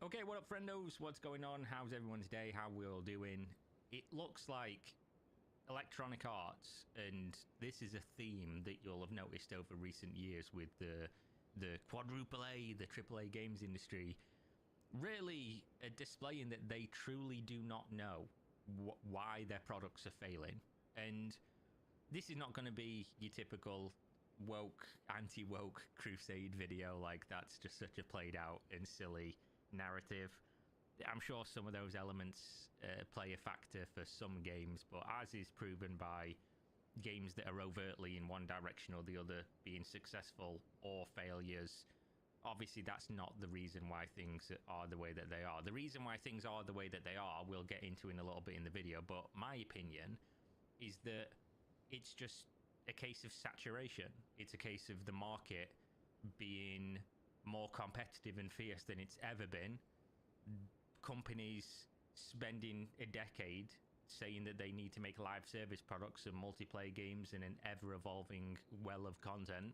Okay, what up, friendos? What's going on? How's everyone's day? How we all doing? It looks like Electronic Arts, and this is a theme that you'll have noticed over recent years with the quadruple A, the triple A games industry, really displaying that they truly do not know why their products are failing. And this is not going to be your typical woke, anti-woke crusade video. Like, that's just such a played out and silly narrative. I'm sure some of those elements play a factor for some games, but as is proven by games that are overtly in one direction or the other being successful or failures, obviously that's not the reason why things are the way that they are. The reason why things are the way that they are, we'll get into in a little bit in the video, but my opinion is that it's just a case of saturation. It's a case of the market being more competitive and fierce than it's ever been. Companies spending a decade saying that they need to make live service products and multiplayer games and an ever-evolving well of content,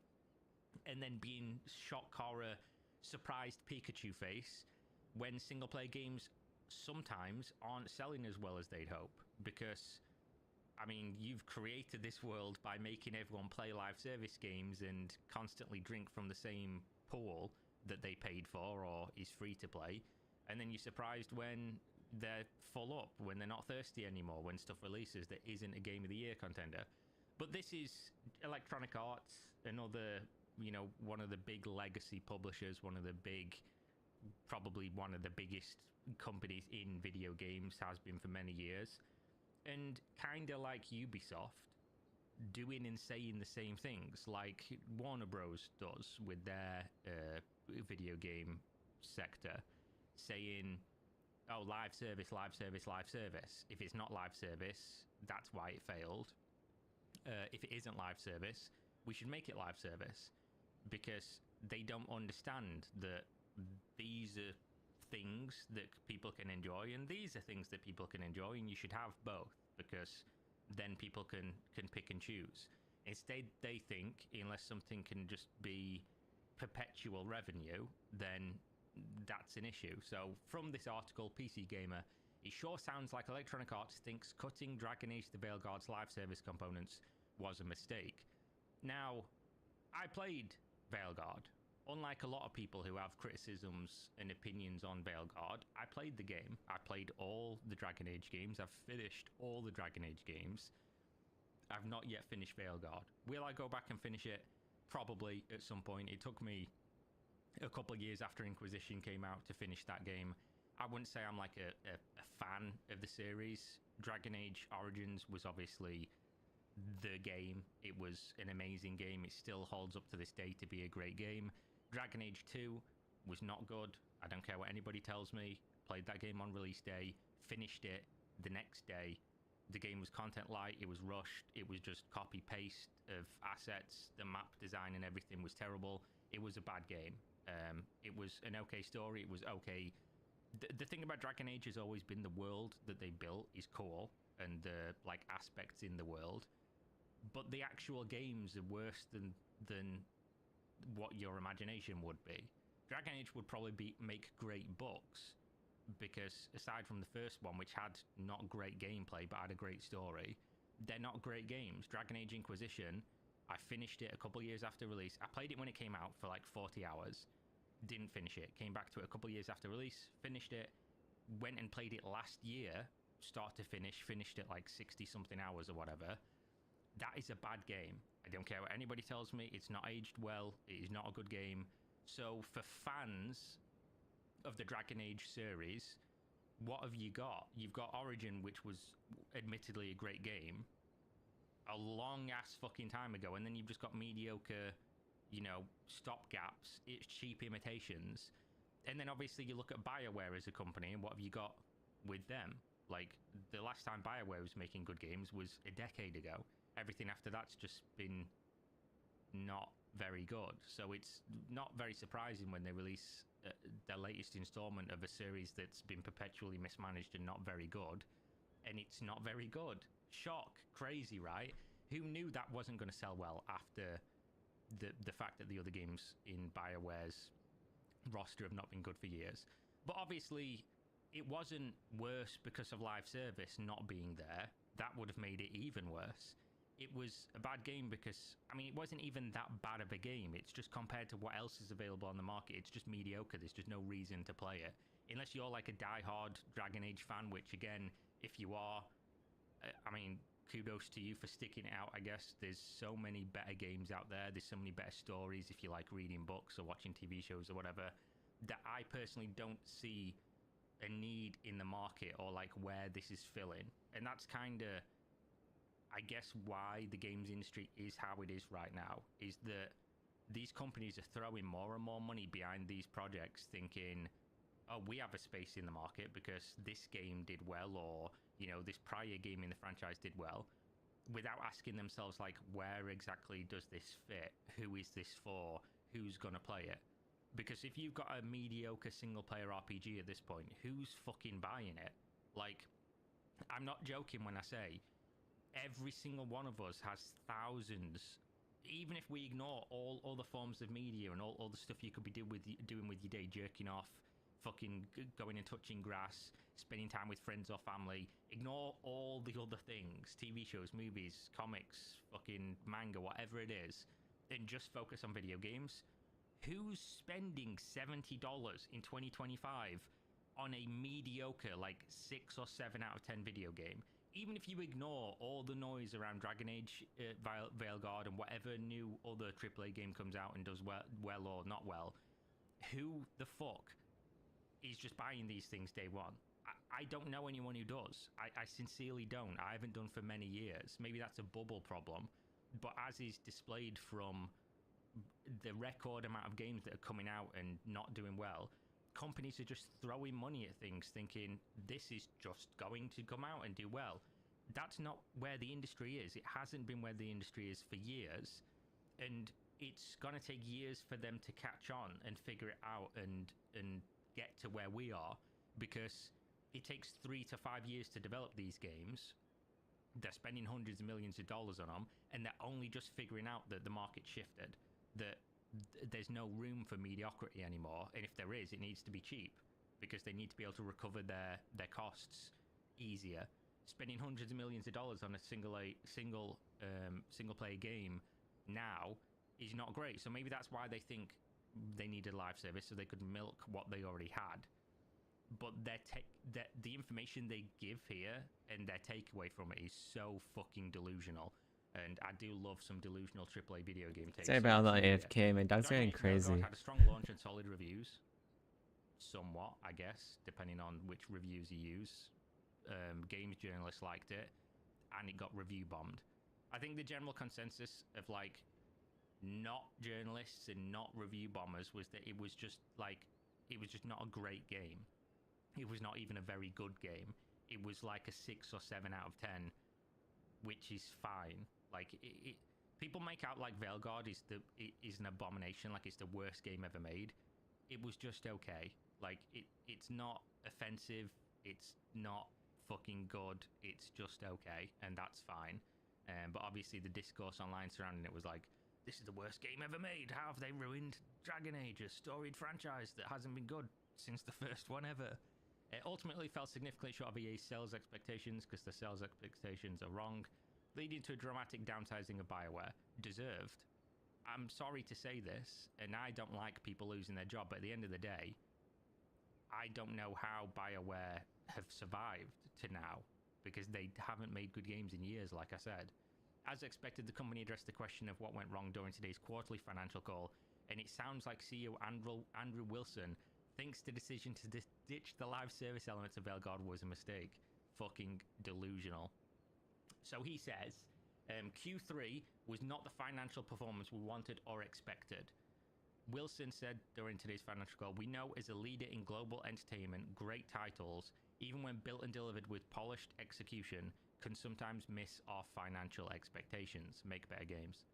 and then being shock horror surprised Pikachu face when single-player games sometimes aren't selling as well as they'd hope. Because, I mean, you've created this world by making everyone play live service games and constantly drink from the same pool that they paid for or is free to play, and then you're surprised when they're full up, when they're not thirsty anymore, when stuff releases that isn't a Game of the Year contender. But this is Electronic Arts, another, you know, one of the big legacy publishers, one of the big, probably one of the biggest companies in video games, has been for many years, and kind of like Ubisoft, doing and saying the same things like Warner Bros does with their video game sector, saying, oh, live service, live service, live service. If it's not live service, that's why it failed. If it isn't live service, we should make it live service, because they don't understand that these are things that people can enjoy and these are things that people can enjoy, and you should have both, because then people can pick and choose. Instead, they think unless something can just be perpetual revenue, then that's an issue. So from this article, PC Gamer, it sure sounds like Electronic Arts thinks cutting Dragon Age the Veilguard's live service components was a mistake. Now, I played Veilguard. Unlike a lot of people who have criticisms and opinions on Veilguard, I played the game. I played all the Dragon Age games. I've finished all the Dragon Age games. I've not yet finished Veilguard. Will I go back and finish it? Probably at some point. It took me a couple of years after Inquisition came out to finish that game. I wouldn't say I'm like a fan of the series. Dragon Age Origins was obviously the game. It was an amazing game. It still holds up to this day to be a great game. Dragon Age 2 was not good. I don't care what anybody tells me. Played that game on release day, finished it the next day. The game was content light, it was rushed, it was just copy paste of assets. The map design and everything was terrible. It was a bad game. It was an okay story. It was okay. The thing about Dragon Age has always been the world that they built is cool, and the like aspects in the world, but the actual games are worse than what your imagination would be. Dragon Age would probably make great books, because aside from the first one, which had not great gameplay but had a great story, they're not great games. Dragon Age Inquisition, I finished it a couple of years after release. I played it when it came out for like 40 hours, didn't finish it, came back to it a couple of years after release, finished it, went and played it last year, start to finish, finished it like 60 something hours or whatever. That is a bad game. I don't care what anybody tells me. It's not aged well. It is not a good game. So for fans of the Dragon Age series, what have you got? You've got Origin, which was admittedly a great game a long ass fucking time ago, and then you've just got mediocre, you know, stopgaps. It's cheap imitations. And then obviously you look at BioWare as a company, and what have you got with them? Like, the last time BioWare was making good games was a decade ago. Everything after that's just been not very good. So it's not very surprising when they release their latest installment of a series that's been perpetually mismanaged and not very good, and it's not very good. Shock. Crazy, right? Who knew that wasn't going to sell well after the fact that the other games in BioWare's roster have not been good for years? But obviously, it wasn't worse because of live service not being there. That would have made it even worse. It was a bad game because, I mean, it wasn't even that bad of a game. It's just compared to what else is available on the market, it's just mediocre. There's just no reason to play it. Unless you're like a die-hard Dragon Age fan, which again, if you are, I mean, kudos to you for sticking it out, I guess. There's so many better games out there. There's so many better stories if you like reading books or watching TV shows or whatever, that I personally don't see a need in the market or like where this is filling. And that's kind of, I guess, why the games industry is how it is right now, is that these companies are throwing more and more money behind these projects thinking, oh, we have a space in the market because this game did well, or, you know, this prior game in the franchise did well, without asking themselves, like, where exactly does this fit? Who is this for? Who's going to play it? Because if you've got a mediocre single-player RPG at this point, who's fucking buying it? Like, I'm not joking when I say every single one of us has thousands, even if we ignore all other forms of media and all the stuff you could be doing with your day, jerking off, fucking going and touching grass, spending time with friends or family, ignore all the other things, TV shows, movies, comics, fucking manga, whatever it is, and just focus on video games. Who's spending $70 in 2025 on a mediocre, like 6 or 7 out of 10 video game? Even if you ignore all the noise around Dragon Age, Veilguard, and whatever new other AAA game comes out and does well or not well, who the fuck is just buying these things day one? I don't know anyone who does. I sincerely don't. I haven't done for many years. Maybe that's a bubble problem, but as is displayed from the record amount of games that are coming out and not doing well, companies are just throwing money at things thinking this is just going to come out and do well. That's not where the industry is. It hasn't been where the industry is for years, and it's going to take years for them to catch on and figure it out and get to where we are, because it takes 3 to 5 years to develop these games. They're spending hundreds of millions of dollars on them, and they're only just figuring out that the market shifted, that there's no room for mediocrity anymore, and if there is, it needs to be cheap, because they need to be able to recover their costs easier. Spending hundreds of millions of dollars on a single player game now is not great. So maybe that's why they think they needed live service, so they could milk what they already had. But the information they give here and their takeaway from it is so fucking delusional. And I do love some delusional AAA video game takes. Say about that AFK, man. Dog's getting crazy. Had a strong launch and solid reviews. Somewhat, I guess, depending on which reviews you use. Games journalists liked it, and it got review bombed. I think the general consensus of, like, not journalists and not review bombers was that it was just not a great game. It was not even a very good game. It was like a 6 or 7 out of 10, which is fine. Like, people make out like Veilguard is an abomination, like it's the worst game ever made. It was just okay. Like, it's not offensive, it's not fucking good, it's just okay, and that's fine. But obviously the discourse online surrounding it was like, this is the worst game ever made. How have they ruined Dragon Age, a storied franchise that hasn't been good since the first one ever? It ultimately fell significantly short of EA's sales expectations, because the sales expectations are wrong, leading to a dramatic downsizing of BioWare. Deserved. I'm sorry to say this, and I don't like people losing their job, but at the end of the day, I don't know how BioWare have survived to now, because they haven't made good games in years, like I said. As expected, the company addressed the question of what went wrong during today's quarterly financial call, and it sounds like CEO Andrew Wilson thinks the decision to ditch the live service elements of Veilguard was a mistake. Fucking delusional. So he says, Q3 was not the financial performance we wanted or expected. Wilson said during today's financial call, we know as a leader in global entertainment, great titles, even when built and delivered with polished execution, can sometimes miss our financial expectations, make better games.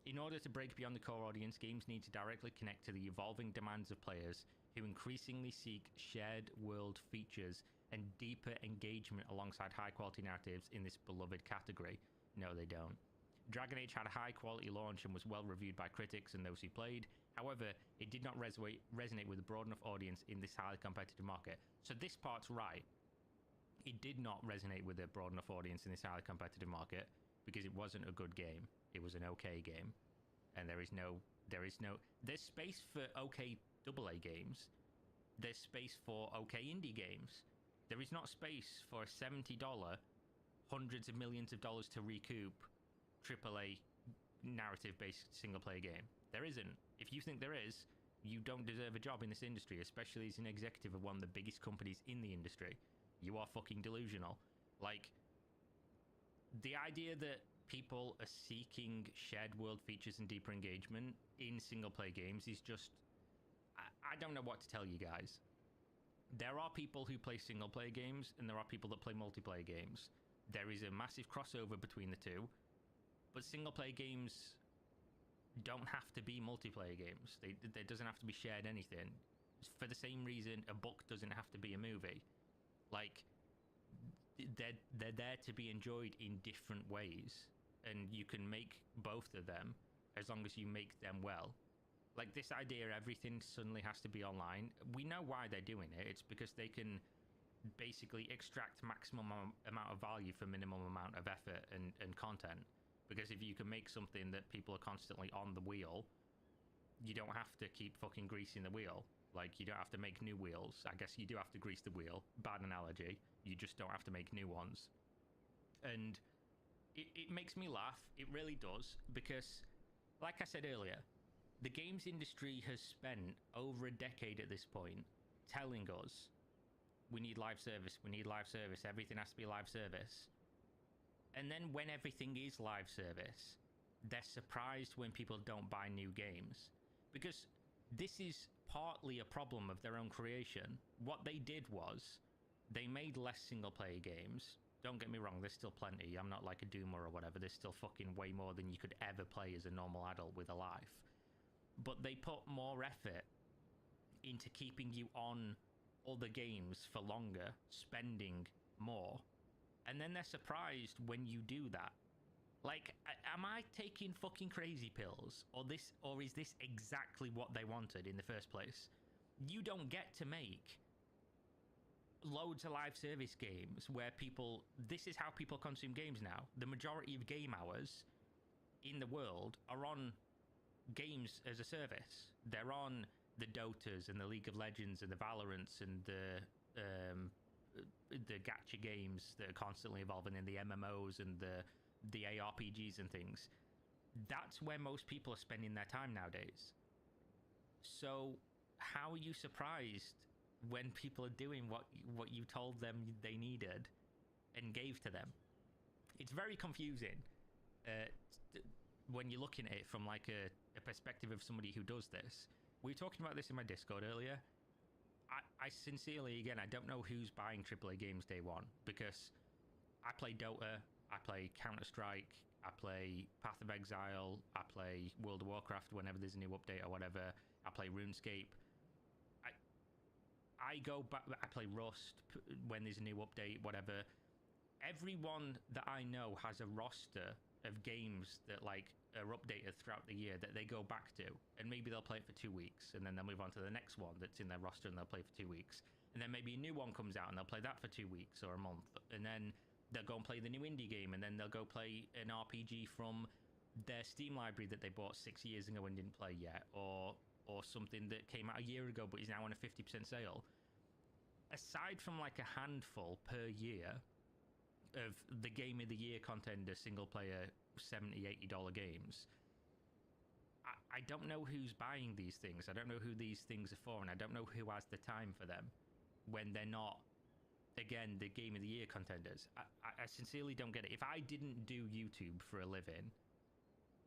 In order to break beyond the core audience, games need to directly connect to the evolving demands of players who increasingly seek shared world features and deeper engagement alongside high-quality narratives in this beloved category. No, they don't. Dragon Age had a high-quality launch and was well-reviewed by critics and those who played. However, it did not resonate with a broad enough audience in this highly competitive market. So this part's right. It did not resonate with a broad enough audience in this highly competitive market because it wasn't a good game. It was an okay game. And there's space for okay AA games. There's space for okay indie games. There is not space for a $70, hundreds of millions of dollars to recoup AAA narrative-based single-player game. There isn't. If you think there is, you don't deserve a job in this industry, especially as an executive of one of the biggest companies in the industry. You are fucking delusional. Like, the idea that people are seeking shared world features and deeper engagement in single-player games is just... I don't know what to tell you guys. There are people who play single-player games, and there are people that play multiplayer games. There is a massive crossover between the two, but single-player games don't have to be multiplayer games. There doesn't have to be shared anything. For the same reason, a book doesn't have to be a movie. Like, they're there to be enjoyed in different ways, and you can make both of them as long as you make them well. Like, this idea everything suddenly has to be online, we know why they're doing it. It's because they can basically extract maximum amount of value for minimum amount of effort and content. Because if you can make something that people are constantly on the wheel, you don't have to keep fucking greasing the wheel. Like, you don't have to make new wheels. I guess you do have to grease the wheel. Bad analogy. You just don't have to make new ones. And it makes me laugh. It really does. Because, like I said earlier, the games industry has spent over a decade at this point telling us, we need live service, we need live service, everything has to be live service. And then when everything is live service, they're surprised when people don't buy new games. Because this is partly a problem of their own creation. What they did was, they made less single-player games. Don't get me wrong, there's still plenty. I'm not like a doomer or whatever. There's still fucking way more than you could ever play as a normal adult with a life. But they put more effort into keeping you on other games for longer, spending more. And then they're surprised when you do that. Like, am I taking fucking crazy pills? Or is this exactly what they wanted in the first place? You don't get to make loads of live service games where people... This is how people consume games now. The majority of game hours in the world are on games as a service. They're on the Dotas and the League of Legends and the Valorants and the gacha games that are constantly evolving, and the MMOs and the ARPGs and things. That's where most people are spending their time nowadays. So how are you surprised when people are doing what you told them they needed and gave to them? It's very confusing when you're looking at it from like a perspective of somebody who does this. We were talking about this in my Discord earlier. I sincerely, again, I don't know who's buying AAA games day one, because I play Dota, I play Counter-Strike, I play Path of Exile, I play World of Warcraft whenever there's a new update or whatever, I play RuneScape. I go back, I play Rust when there's a new update, whatever. Everyone that I know has a roster of games that like are updated throughout the year that they go back to, and maybe they'll play it for 2 weeks, and then they'll move on to the next one that's in their roster and they'll play for 2 weeks, and then maybe a new one comes out and they'll play that for 2 weeks or a month, and then they'll go and play the new indie game, and then they'll go play an RPG from their Steam library that they bought 6 years ago and didn't play yet, or something that came out a year ago but is now on a 50% sale. Aside from like a handful per year of the game of the year contender single player $70-$80 games, I don't know who's buying these things. I don't know who these things are for, and I don't know who has the time for them when they're not, again, the game of the year contenders. I sincerely don't get it. If I didn't do YouTube for a living,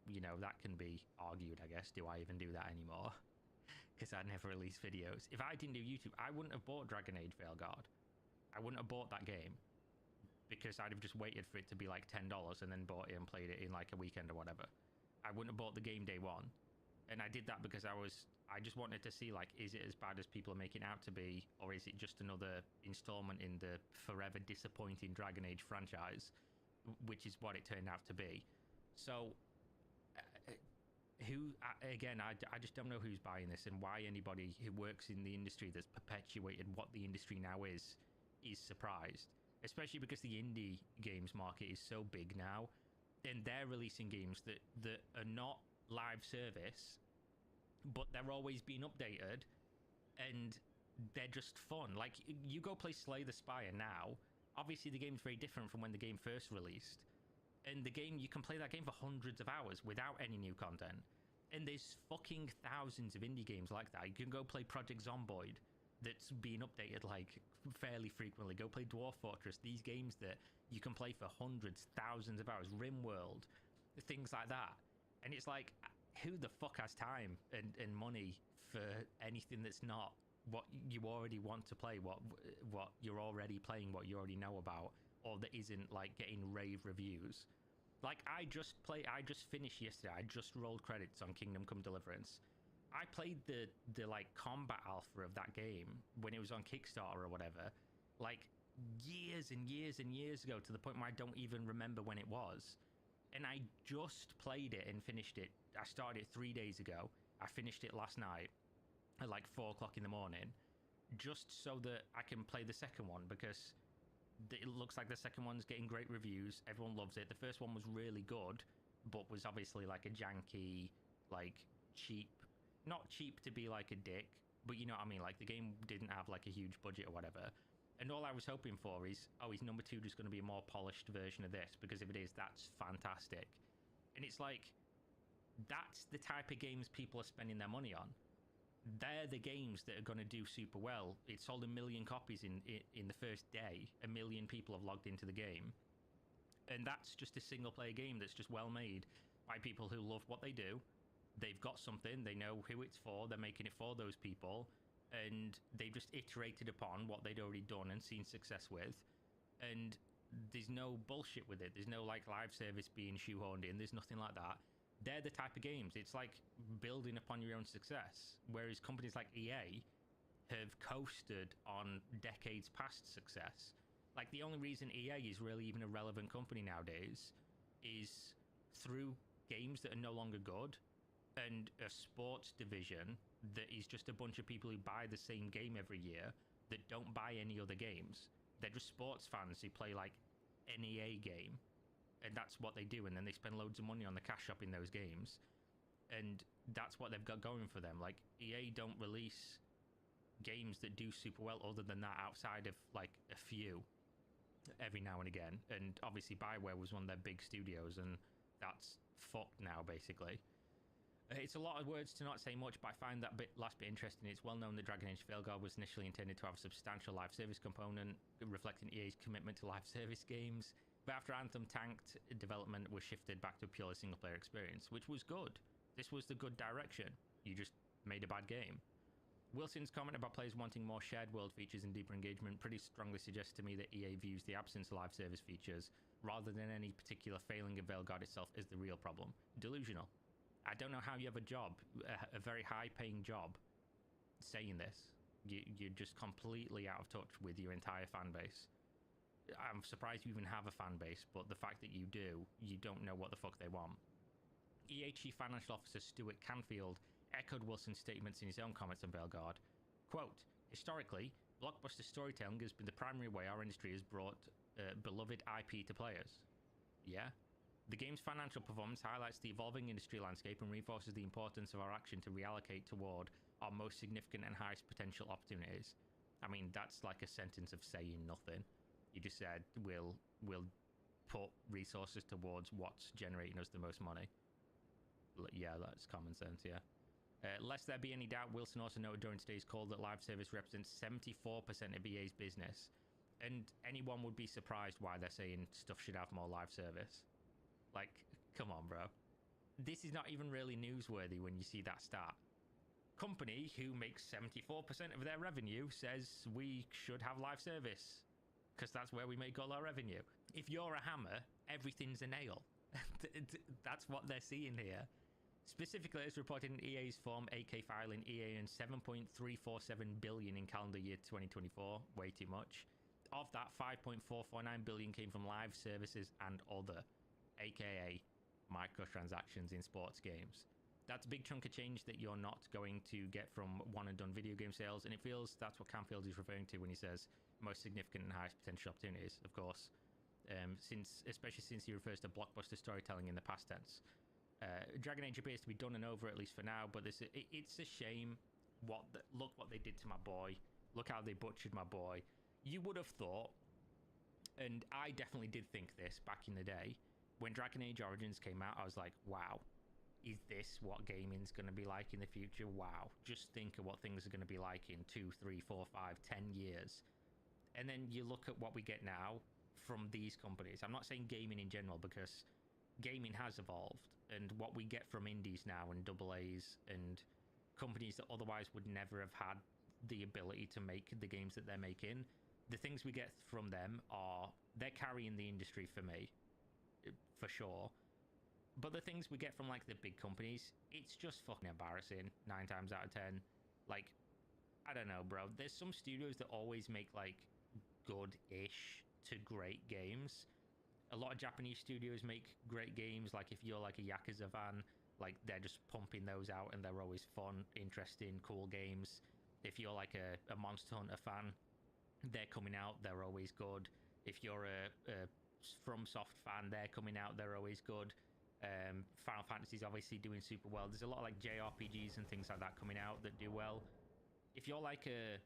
you know, that can be argued, I guess. Do I even do that anymore? Because I never release videos. If I didn't do YouTube, I wouldn't have bought Dragon Age Veilguard. I wouldn't have bought that game, because I'd have just waited for it to be like $10 and then bought it and played it in like a weekend or whatever. I wouldn't have bought the game day one. And I did that because I just wanted to see, like, is it as bad as people are making it out to be, or is it just another installment in the forever disappointing Dragon Age franchise, which is what it turned out to be. So again, I just don't know who's buying this and why anybody who works in the industry that's perpetuated what the industry now is surprised, especially because the indie games market is so big now, and they're releasing games that are not live service, but they're always being updated, and they're just fun. Like, you go play Slay the Spire now, obviously the game's very different from when the game first released, and the game, you can play that game for hundreds of hours without any new content. And there's fucking thousands of indie games like that. You can go play Project Zomboid, that's being updated like fairly frequently. Go play Dwarf Fortress. These games that you can play for hundreds, thousands of hours. RimWorld, things like that. And it's like, who the fuck has time and money for anything that's not what you already want to play, what you're already playing, what you already know about, or that isn't like getting rave reviews. Like, I just finished yesterday. I just rolled credits on Kingdom Come Deliverance. I played the like combat alpha of that game when it was on Kickstarter or whatever, like years and years and years ago, to the point where I don't even remember when it was. And I just played it and finished it. I started it 3 days ago. I finished it last night at like 4 o'clock in the morning, just so that I can play the second one, because it looks like the second one's getting great reviews. Everyone loves it. The first one was really good, but was obviously like a janky, like cheap, not cheap to be like a dick, but you know what I mean? Like, the game didn't have like a huge budget or whatever. And all I was hoping for is, oh, is number 2 just going to be a more polished version of this? Because if it is, that's fantastic. And it's like, that's the type of games people are spending their money on. They're the games that are going to do super well. It sold 1 million copies in the first day. 1 million people have logged into the game. And that's just a single player game that's just well made by people who love what they do. They've got something, they know who it's for, they're making it for those people, and they've just iterated upon what they'd already done and seen success with. And there's no bullshit with it. There's no like live service being shoehorned in. There's nothing like that. They're the type of games. It's like building upon your own success. Whereas companies like EA have coasted on decades past success. Like, the only reason EA is really even a relevant company nowadays is through games that are no longer good, and a sports division that is just a bunch of people who buy the same game every year that don't buy any other games. They're just sports fans who play like an EA game, and that's what they do, and then they spend loads of money on the cash shop in those games, and that's what they've got going for them. Like, EA don't release games that do super well other than that, outside of like a few every now and again. And obviously BioWare was one of their big studios, and that's fucked now basically. It's a lot of words to not say much, but I find that last bit interesting. It's well known that Dragon Age Veilguard was initially intended to have a substantial live service component, reflecting EA's commitment to live service games. But after Anthem tanked, development was shifted back to a purely single-player experience, which was good. This was the good direction. You just made a bad game. Wilson's comment about players wanting more shared world features and deeper engagement pretty strongly suggests to me that EA views the absence of live service features, rather than any particular failing of Veilguard itself, as the real problem. Delusional. I don't know how you have a job, a very high-paying job, saying this. You're just completely out of touch with your entire fan base. I'm surprised you even have a fan base, but the fact that you do, you don't know what the fuck they want. EA Chief Financial Officer Stuart Canfield echoed Wilson's statements in his own comments on Veilguard. Quote, historically, blockbuster storytelling has been the primary way our industry has brought beloved IP to players. Yeah? The game's financial performance highlights the evolving industry landscape and reinforces the importance of our action to reallocate toward our most significant and highest potential opportunities. I mean, that's like a sentence of saying nothing. You just said, we'll put resources towards what's generating us the most money. Yeah, that's common sense, yeah. Lest there be any doubt, Wilson also noted during today's call that live service represents 74% of EA's business. And anyone would be surprised why they're saying stuff should have more live service. Like, come on, bro. This is not even really newsworthy when you see that stat. Company who makes 74% of their revenue says we should have live service, because that's where we make all our revenue. If you're a hammer, everything's a nail. That's what they're seeing here. Specifically, as reported in EA's Form 8K filing, EA earned $7.347 billion in calendar year 2024, way too much. Of that, $5.449 billion came from live services and other, aka microtransactions in sports games. That's a big chunk of change that you're not going to get from one and done video game sales, and it feels that's what Canfield is referring to when he says most significant and highest potential opportunities, of course. Especially since he refers to blockbuster storytelling in the past tense. Dragon Age appears to be done and over, at least for now, but it's a shame. Look what they did to my boy. Look how they butchered my boy. You would have thought, and I definitely did think this back in the day, when Dragon Age Origins came out, I was like, wow, is this what gaming's going to be like in the future? Wow. Just think of what things are going to be like in 2, 3, 4, 5, 10 years. And then you look at what we get now from these companies. I'm not saying gaming in general, because gaming has evolved, and what we get from indies now and AA's and companies that otherwise would never have had the ability to make the games that they're making, the things we get from them they're carrying the industry for me, for sure. But the things we get from like the big companies, it's just fucking embarrassing 9 times out of 10. Like, I don't know, bro. There's some studios that always make like good-ish to great games. A lot of Japanese studios make great games. Like if you're like a Yakuza fan, like they're just pumping those out and they're always fun, interesting, cool games. If you're like a Monster Hunter fan, they're coming out, they're always good. If you're a FromSoft fan, they're coming out, they're always good. Final Fantasy's obviously doing super well. There's a lot of like JRPGs and things like that coming out that do well. If you're like a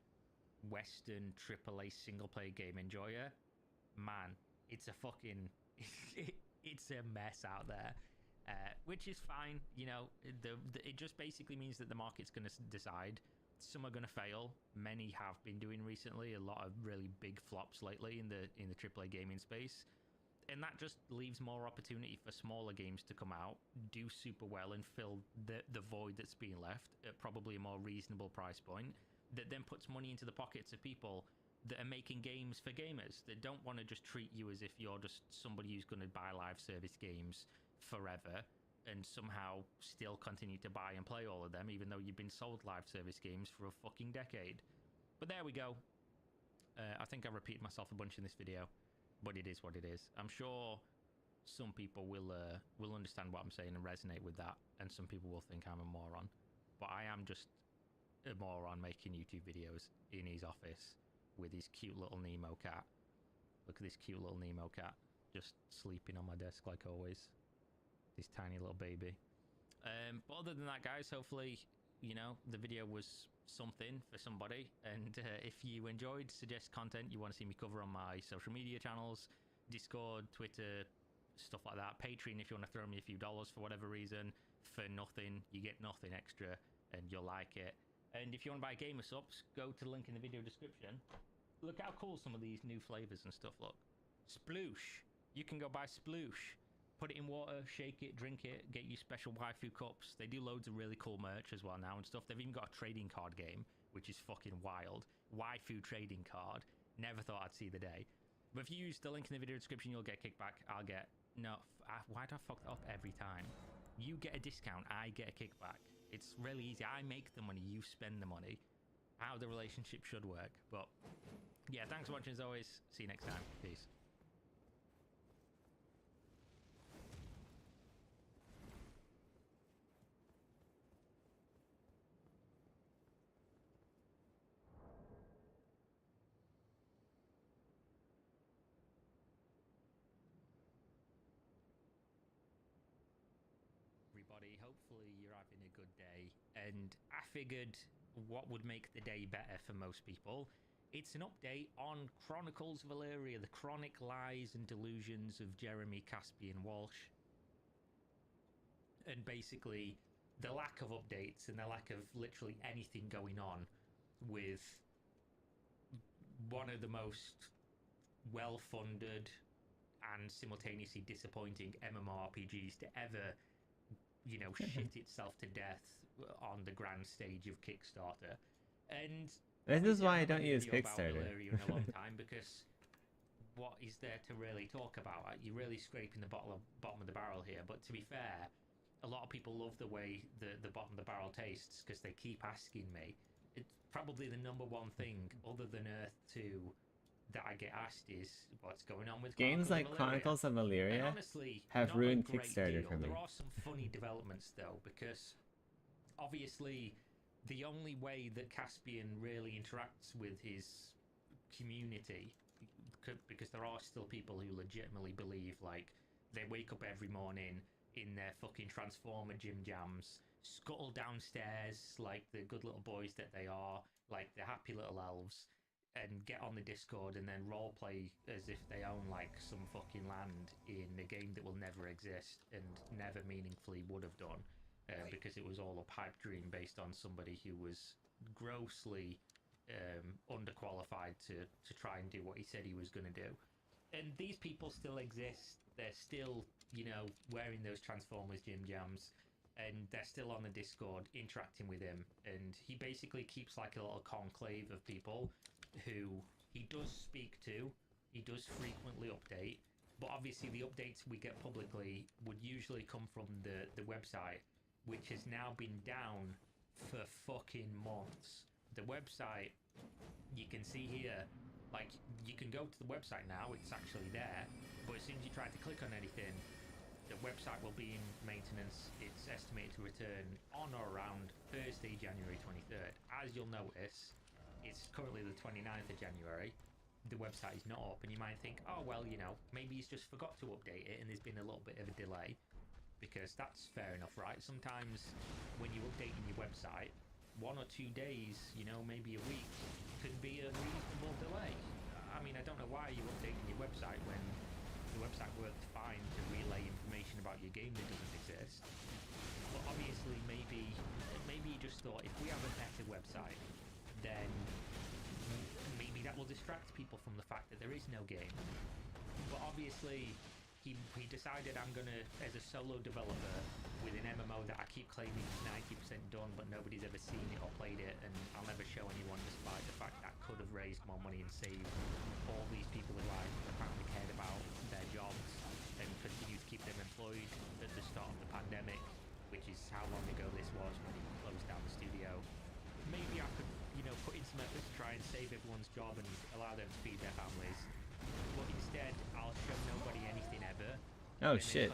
Western AAA single player game enjoyer, man, it's a fucking it's a mess out there, which is fine. You know, it just basically means that the market's going to decide. Some are going to fail. Many have been doing recently. A lot of really big flops lately in the AAA gaming space, and that just leaves more opportunity for smaller games to come out, do super well, and fill the void that's being left at probably a more reasonable price point. That then puts money into the pockets of people that are making games for gamers, that don't want to just treat you as if you're just somebody who's going to buy live service games forever and somehow still continue to buy and play all of them, even though you've been sold live service games for a fucking decade. But there we go. I think I repeated myself a bunch in this video, but it is what it is. I'm sure some people will understand what I'm saying and resonate with that, and some people will think I'm a moron. But I am just a moron making YouTube videos in his office with his cute little Nemo cat. Look at this cute little Nemo cat just sleeping on my desk like always. This tiny little baby. But other than that, guys, hopefully, you know, the video was something for somebody. And if you enjoyed, suggest content you want to see me cover on my social media channels, Discord, Twitter, stuff like that. Patreon, if you want to throw me a few dollars for whatever reason, for nothing, you get nothing extra, and you'll like it. And if you want to buy Gamer Supps, go to the link in the video description. Look how cool some of these new flavors and stuff look. Sploosh. You can go buy Sploosh. Put it in water, shake it, drink it, get you special waifu cups. They do loads of really cool merch as well now and stuff. They've even got a trading card game, which is fucking wild. Waifu trading card. Never thought I'd see the day. But if you use the link in the video description, you'll get kickback. I'll get... No, why do I fuck that up every time? You get a discount, I get a kickback. It's really easy. I make the money, you spend the money. How the relationship should work. But yeah, thanks for watching as always. See you next time. Peace. Everybody, hopefully you're having a good day, and I figured what would make the day better for most people, it's an update on Chronicles of Elyria, the chronic lies and delusions of Jeremy Caspian Walsh, and basically the lack of updates and the lack of literally anything going on with one of the most well-funded and simultaneously disappointing MMORPGs to ever, you know, shit itself to death on the grand stage of Kickstarter. And this is why I don't use Kickstarter in a long time, because what is there to really talk about? You're really scraping the bottom of the barrel here. But to be fair, a lot of people love the way the bottom of the barrel tastes, because they keep asking me. It's probably the #1 thing other than Earth 2 that I get asked is what's going on with games like Chronicles of Valyria honestly, have not ruined a great Kickstarter deal. for me. There are some funny developments though, because obviously the only way that Caspian really interacts with his community, because there are still people who legitimately believe like they wake up every morning in their fucking Transformer gym jams, scuttle downstairs like the good little boys that they are, like the happy little elves, and get on the Discord and then roleplay as if they own like some fucking land in a game that will never exist and never meaningfully would have done, because it was all a pipe dream based on somebody who was grossly underqualified to try and do what he said he was going to do. And these people still exist. They're still, you know, wearing those Transformers gym jams, and they're still on the Discord interacting with him. And he basically keeps like a little conclave of people who he does speak to. He does frequently update, but obviously the updates we get publicly would usually come from the website, which has now been down for fucking months. The website, you can see here, like, you can go to the website now, it's actually there, but as soon as you try to click on anything, the website will be in maintenance. It's estimated to return on or around Thursday, January 23rd. As you'll notice, it's currently the 29th of January. The website is not up, and you might think, oh, well, you know, maybe he's just forgot to update it and there's been a little bit of a delay, because that's fair enough, right? Sometimes when you're updating your website, 1 or 2 days, you know, maybe a week, could be a reasonable delay. I mean, I don't know why you're updating your website when the website worked fine to relay information about your game that doesn't exist. But obviously, maybe you just thought, if we have a better website, then maybe that will distract people from the fact that there is no game. But obviously, he decided, I'm gonna, as a solo developer with an MMO that I keep claiming is 90% done, but nobody's ever seen it or played it, and I'll never show anyone, despite the fact that I could have raised more money and saved all these people who I apparently cared about their jobs and continued to keep them employed at the start of the pandemic, which is how long ago this was when he closed down the studio. Maybe I could, you know, put in some effort to try and save everyone's job and allow them to feed their families. But instead, I'll show nobody anything ever. Oh and shit!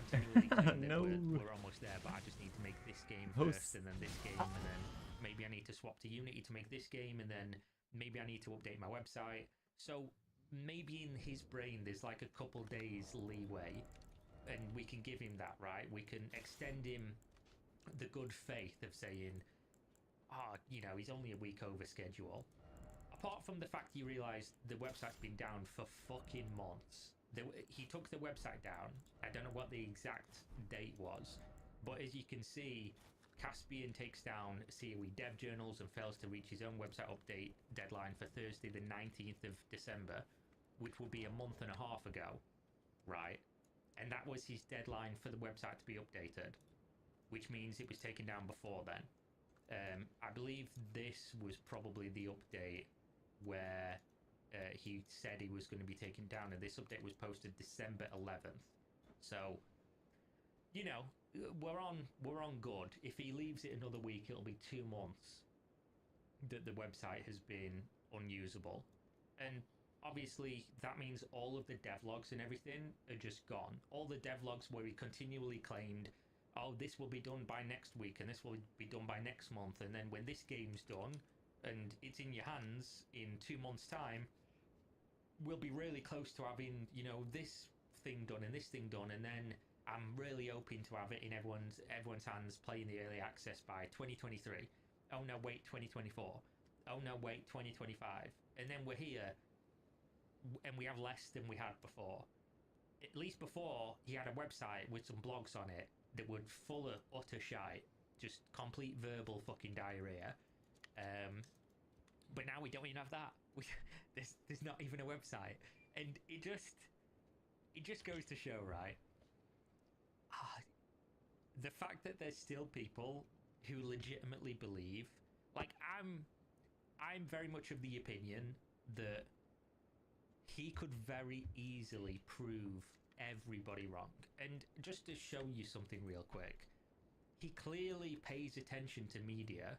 No, No. we're almost there, but I just need to make this game first, and then this game, and then maybe I need to swap to Unity to make this game, and then maybe I need to update my website. So maybe in his brain, there's like a couple days leeway, and we can give him that, right? We can extend him the good faith of saying, you know, he's only a week over schedule. Apart from the fact you realise the website's been down for fucking months. He took the website down. I don't know what the exact date was, but as you can see, Caspian takes down COE dev journals and fails to reach his own website update deadline for Thursday the 19th of December, which will be a month and a half ago, right? And that was his deadline for the website to be updated, which means it was taken down before then. I believe this was probably the update where he said he was going to be taken down, and this update was posted December 11th. So, you know, we're on good. If he leaves it another week, it'll be 2 months that the website has been unusable. And obviously that means all of the devlogs and everything are just gone. All the devlogs where he continually claimed, oh, this will be done by next week and this will be done by next month, and then when this game's done and it's in your hands in 2 months' time, we'll be really close to having, you know, this thing done and this thing done, and then I'm really hoping to have it in everyone's hands playing the early access by 2023. Oh no, wait, 2024. Oh no, wait, 2025. And then we're here, and we have less than we had before. At least before, he had a website with some blogs on it that were full of utter shite, just complete verbal fucking diarrhea. But now we don't even have that. There's not even a website, and it just goes to show, right? The fact that there's still people who legitimately believe, like, I'm very much of the opinion that he could very easily prove everybody wrong. And just to show you something real quick, he clearly pays attention to media,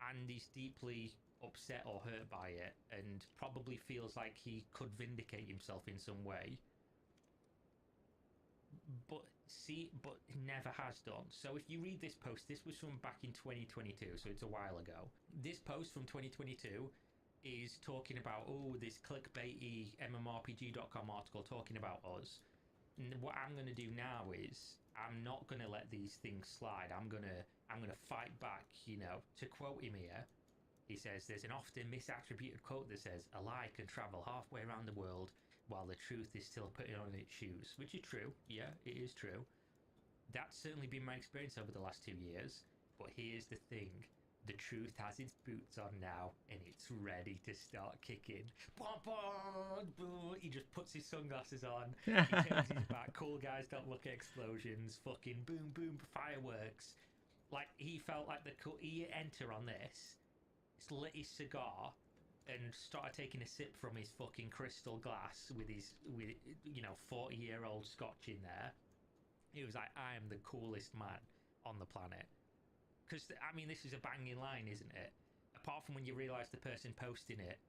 and he's deeply upset or hurt by it, and probably feels like he could vindicate himself in some way, but never has done. So if you read this post, this was from back in 2022, so it's a while ago. This post from 2022 is talking about, oh, this clickbaity MMORPG.com article talking about us. And what I'm going to do now is I'm not going to let these things slide. I'm going to fight back, you know. To quote him here, he says, there's an often misattributed quote that says, a lie can travel halfway around the world while the truth is still putting on its shoes. Which is true. Yeah, it is true. That's certainly been my experience over the last 2 years. But here's the thing. The truth has its boots on now, and it's ready to start kicking. He just puts his sunglasses on, he turns his back, cool guys don't look at explosions, fucking boom, boom, fireworks. Like, he felt like he enter on this, lit his cigar, and started taking a sip from his fucking crystal glass with you know, 40-year-old scotch in there. He was like, I am the coolest man on the planet. Because, I mean, this is a banging line, isn't it? Apart from when you realise the person posting it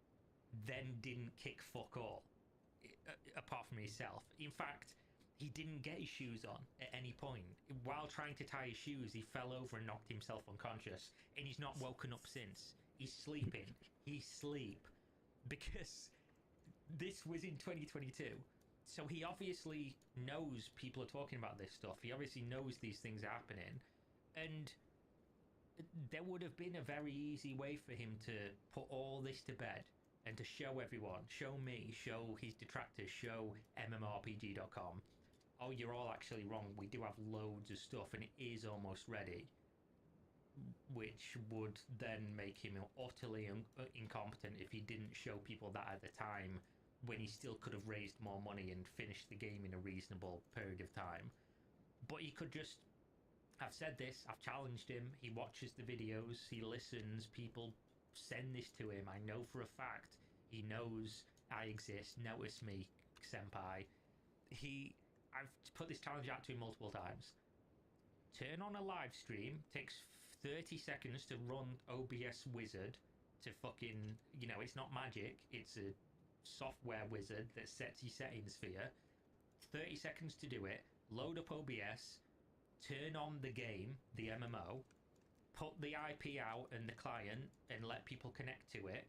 then didn't kick fuck all, apart from himself. In fact, he didn't get his shoes on at any point. While trying to tie his shoes, he fell over and knocked himself unconscious. And he's not woken up since. He's sleeping. He's asleep. Because this was in 2022. So he obviously knows people are talking about this stuff. He obviously knows these things are happening. And there would have been a very easy way for him to put all this to bed and to show everyone, show me, show his detractors, show MMORPG.com, oh, you're all actually wrong, we do have loads of stuff and it is almost ready, which would then make him utterly incompetent if he didn't show people that at the time, when he still could have raised more money and finished the game in a reasonable period of time. But he could just, I've said this, I've challenged him, he watches the videos, he listens, people send this to him, I know for a fact he knows I exist, notice me, senpai. I've put this challenge out to him multiple times. Turn on a live stream, takes 30 seconds to run OBS Wizard to fucking, you know, it's not magic, it's a software wizard that sets your settings for you. 30 seconds to do it, load up OBS, turn on the game, the MMO, put the IP out and the client and let people connect to it,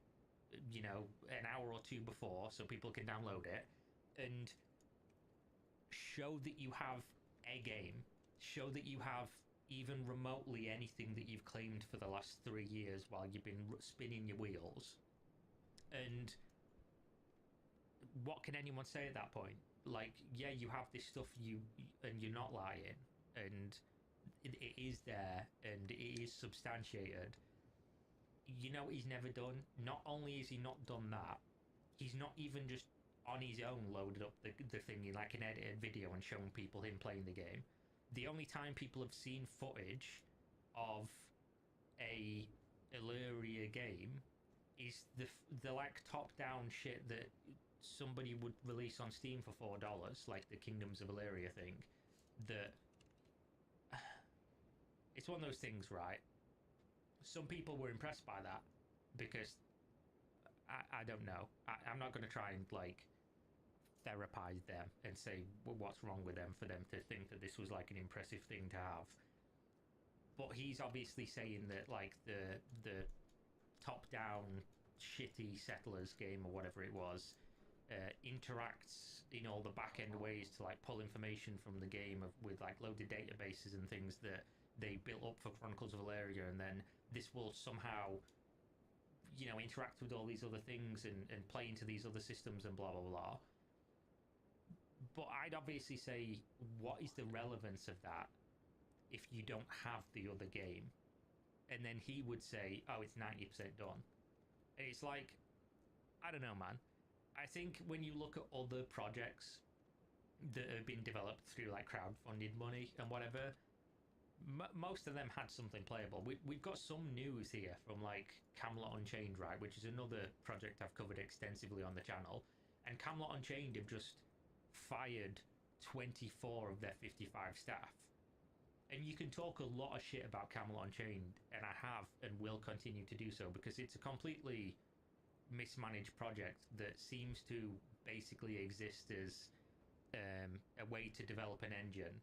you know, an hour or two before so people can download it, and show that you have a game, show that you have even remotely anything that you've claimed for the last 3 years while you've been spinning your wheels. And what can anyone say at that point? Like, yeah, you have this stuff, and you're not lying, and it is there, and it is substantiated. You know what he's never done? Not only is he not done that, he's not even just on his own loaded up the thing in like an edited video and shown people him playing the game. The only time people have seen footage of a Illyria game is the like top-down shit that somebody would release on Steam for $4, like the Kingdoms of Illyria thing. That it's one of those things, right? Some people were impressed by that because I don't know. I'm not going to try and like therapize them and say what's wrong with them for them to think that this was like an impressive thing to have. But he's obviously saying that like the top-down shitty Settlers game or whatever it was interacts in all the back-end ways to like pull information from the game with like loads of databases and things that they built up for Chronicles of Valeria, and then this will somehow, you know, interact with all these other things and play into these other systems and blah blah blah. But I'd obviously say, what is the relevance of that if you don't have the other game? And then he would say, oh, it's 90% done. And it's like, I don't know, man. I think when you look at other projects that have been developed through like crowdfunded money and whatever, most of them had something playable. We've got some news here from like Camelot Unchained, right, which is another project I've covered extensively on the channel. And Camelot Unchained have just fired 24 of their 55 staff. And you can talk a lot of shit about Camelot Unchained, and I have and will continue to do so, because it's a completely mismanaged project that seems to basically exist as a way to develop an engine,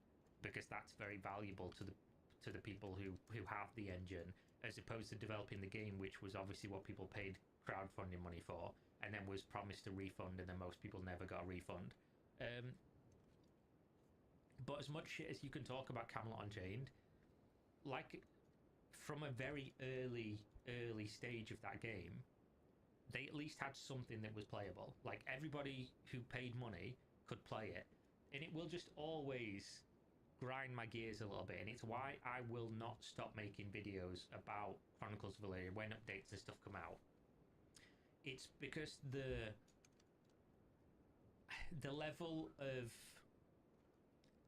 because that's very valuable to the people who have the engine, as opposed to developing the game, which was obviously what people paid crowdfunding money for, and then was promised a refund, and then most people never got a refund. But as much shit as you can talk about Camelot Unchained, like, from a very early stage of that game, they at least had something that was playable. Like, everybody who paid money could play it, and it will just always grind my gears a little bit, and it's why I will not stop making videos about Chronicles of Valeria when updates and stuff come out. It's because the level of,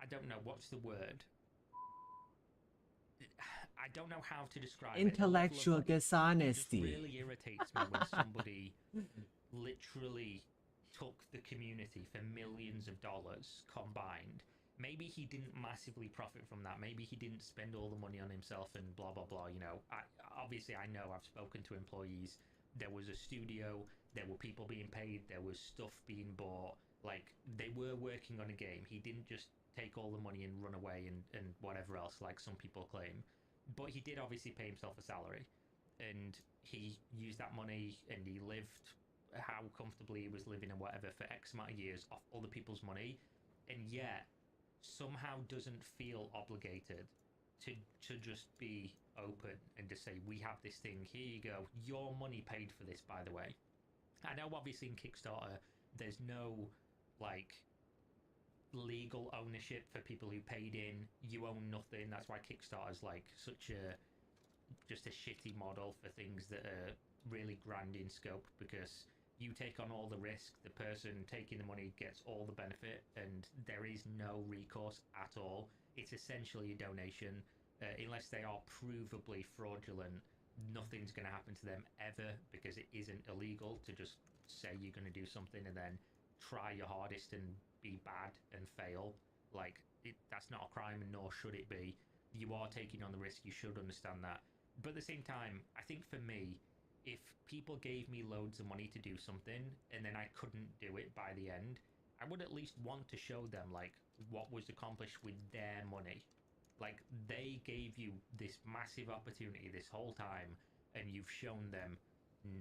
I don't know, what's the word? I don't know how to describe intellectual it. dishonesty. It just really irritates me when somebody literally took the community for millions of dollars combined. Maybe he didn't massively profit from that. Maybe he didn't spend all the money on himself and blah, blah, blah. You know, obviously I know, I've spoken to employees. There was a studio, there were people being paid, there was stuff being bought. Like, they were working on a game. He didn't just take all the money and run away and whatever else, like some people claim. But he did obviously pay himself a salary, and he used that money, and he lived how comfortably he was living and whatever for X amount of years off other people's money, and yet somehow doesn't feel obligated to just be open and to say, we have this thing, here you go, your money paid for this, by the way. I know obviously in Kickstarter there's no like legal ownership for people who paid in. You own nothing. That's why Kickstarter's like such a just a shitty model for things that are really grand in scope, because you take on all the risk, the person taking the money gets all the benefit, and there is no recourse at all. It's essentially a donation. Unless they are provably fraudulent, nothing's going to happen to them ever, because it isn't illegal to just say you're going to do something and then try your hardest and be bad and fail. Like, that's not a crime, and nor should it be. You are taking on the risk, you should understand that. But at the same time, I think for me, if people gave me loads of money to do something and then I couldn't do it by the end, I would at least want to show them like what was accomplished with their money. Like, they gave you this massive opportunity this whole time and you've shown them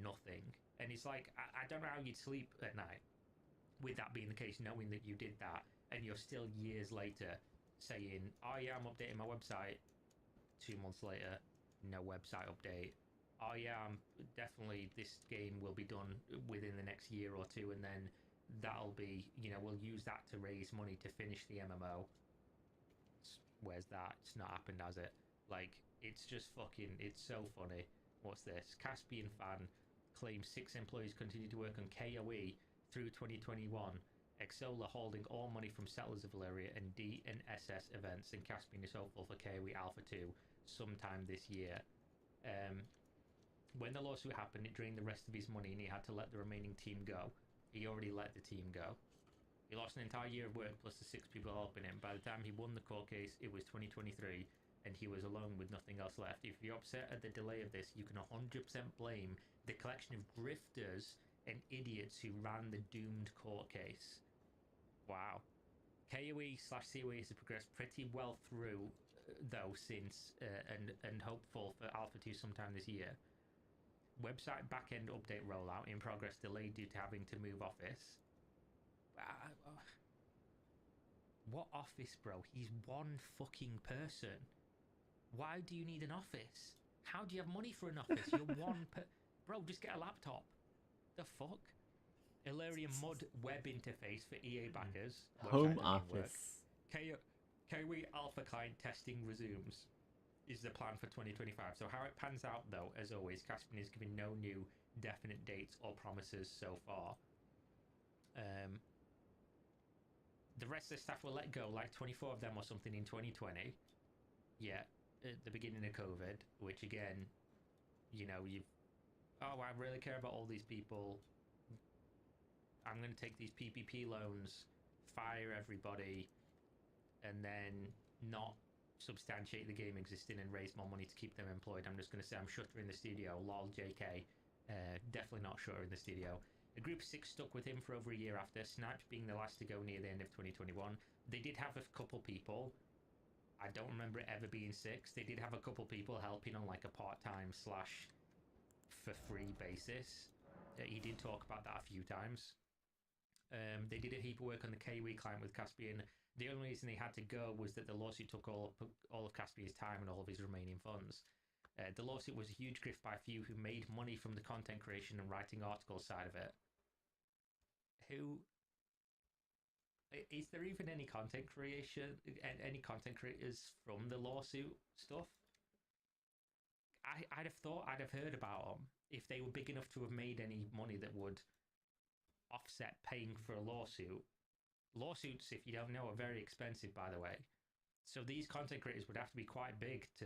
nothing. And it's like, I don't know how you'd sleep at night with that being the case, knowing that you did that, and you're still years later saying, oh yeah, I'm updating my website. 2 months later, no website update. Oh yeah, definitely this game will be done within the next year or two, and then that'll be, you know, we'll use that to raise money to finish the MMO. Where's that? It's not happened, has it? Like, it's just fucking, it's so funny. What's this? Caspian Fan claims 6 employees continue to work on KOE through 2021. Exola holding all money from Settlers of Valeria and D and SS events, and Caspian is hopeful for KOE Alpha 2 sometime this year. When the lawsuit happened, it drained the rest of his money and he had to let the remaining team go. He already let the team go. He lost an entire year of work plus the 6 people helping him. By the time he won the court case, it was 2023 and he was alone with nothing else left. If you're upset at the delay of this, you can 100% blame the collection of grifters and idiots who ran the doomed court case. Wow. KOE/COE has progressed pretty well through, though, since, and hopeful for Alpha 2 sometime this year. Website backend update rollout in progress, delayed due to having to move office. What office, bro? He's one fucking person. Why do you need an office? How do you have money for an office? You're one bro, just get a laptop. The fuck? Illyria Mud web interface for EA backers. Home office. KOE Alpha client testing resumes is the plan for 2025. So how it pans out, though, as always, Caspian is giving no new definite dates or promises so far. The rest of the staff were let go, like 24 of them or something in 2020. Yeah, at the beginning of COVID, which again, you know, oh, I really care about all these people. I'm going to take these PPP loans, fire everybody, and then not substantiate the game existing and raise more money to keep them employed. I'm just going to say I'm shuttering the studio. Lol, JK. Definitely not shuttering the studio. A group of 6 stuck with him for over a year after, Sniped being the last to go near the end of 2021. They did have a couple people. I don't remember it ever being 6. They did have a couple people helping on like a part-time slash for free basis. He did talk about that a few times. They did a heap of work on the Kiwi client with Caspian. The only reason they had to go was that the lawsuit took all of Caspian's time and all of his remaining funds. The lawsuit was a huge grift by a few who made money from the content creation and writing articles side of it. Is there even any content creation, any content creators from the lawsuit stuff? I'd have thought I'd have heard about them if they were big enough to have made any money that would offset paying for a lawsuit. Lawsuits, if you don't know, are very expensive, by the way. So these content creators would have to be quite big to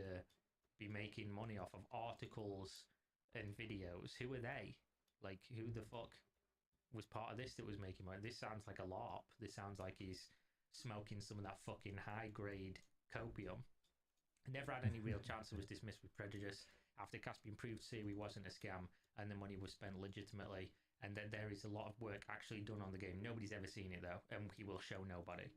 be making money off of articles and videos. Who are they? Like, who the fuck was part of this that was making money? This sounds like a LARP. This sounds like he's smoking some of that fucking high-grade copium. Never had any real chance and was dismissed with prejudice after Caspian proved Siri wasn't a scam and the money was spent legitimately. And then there is a lot of work actually done on the game. Nobody's ever seen it though, and he will show nobody.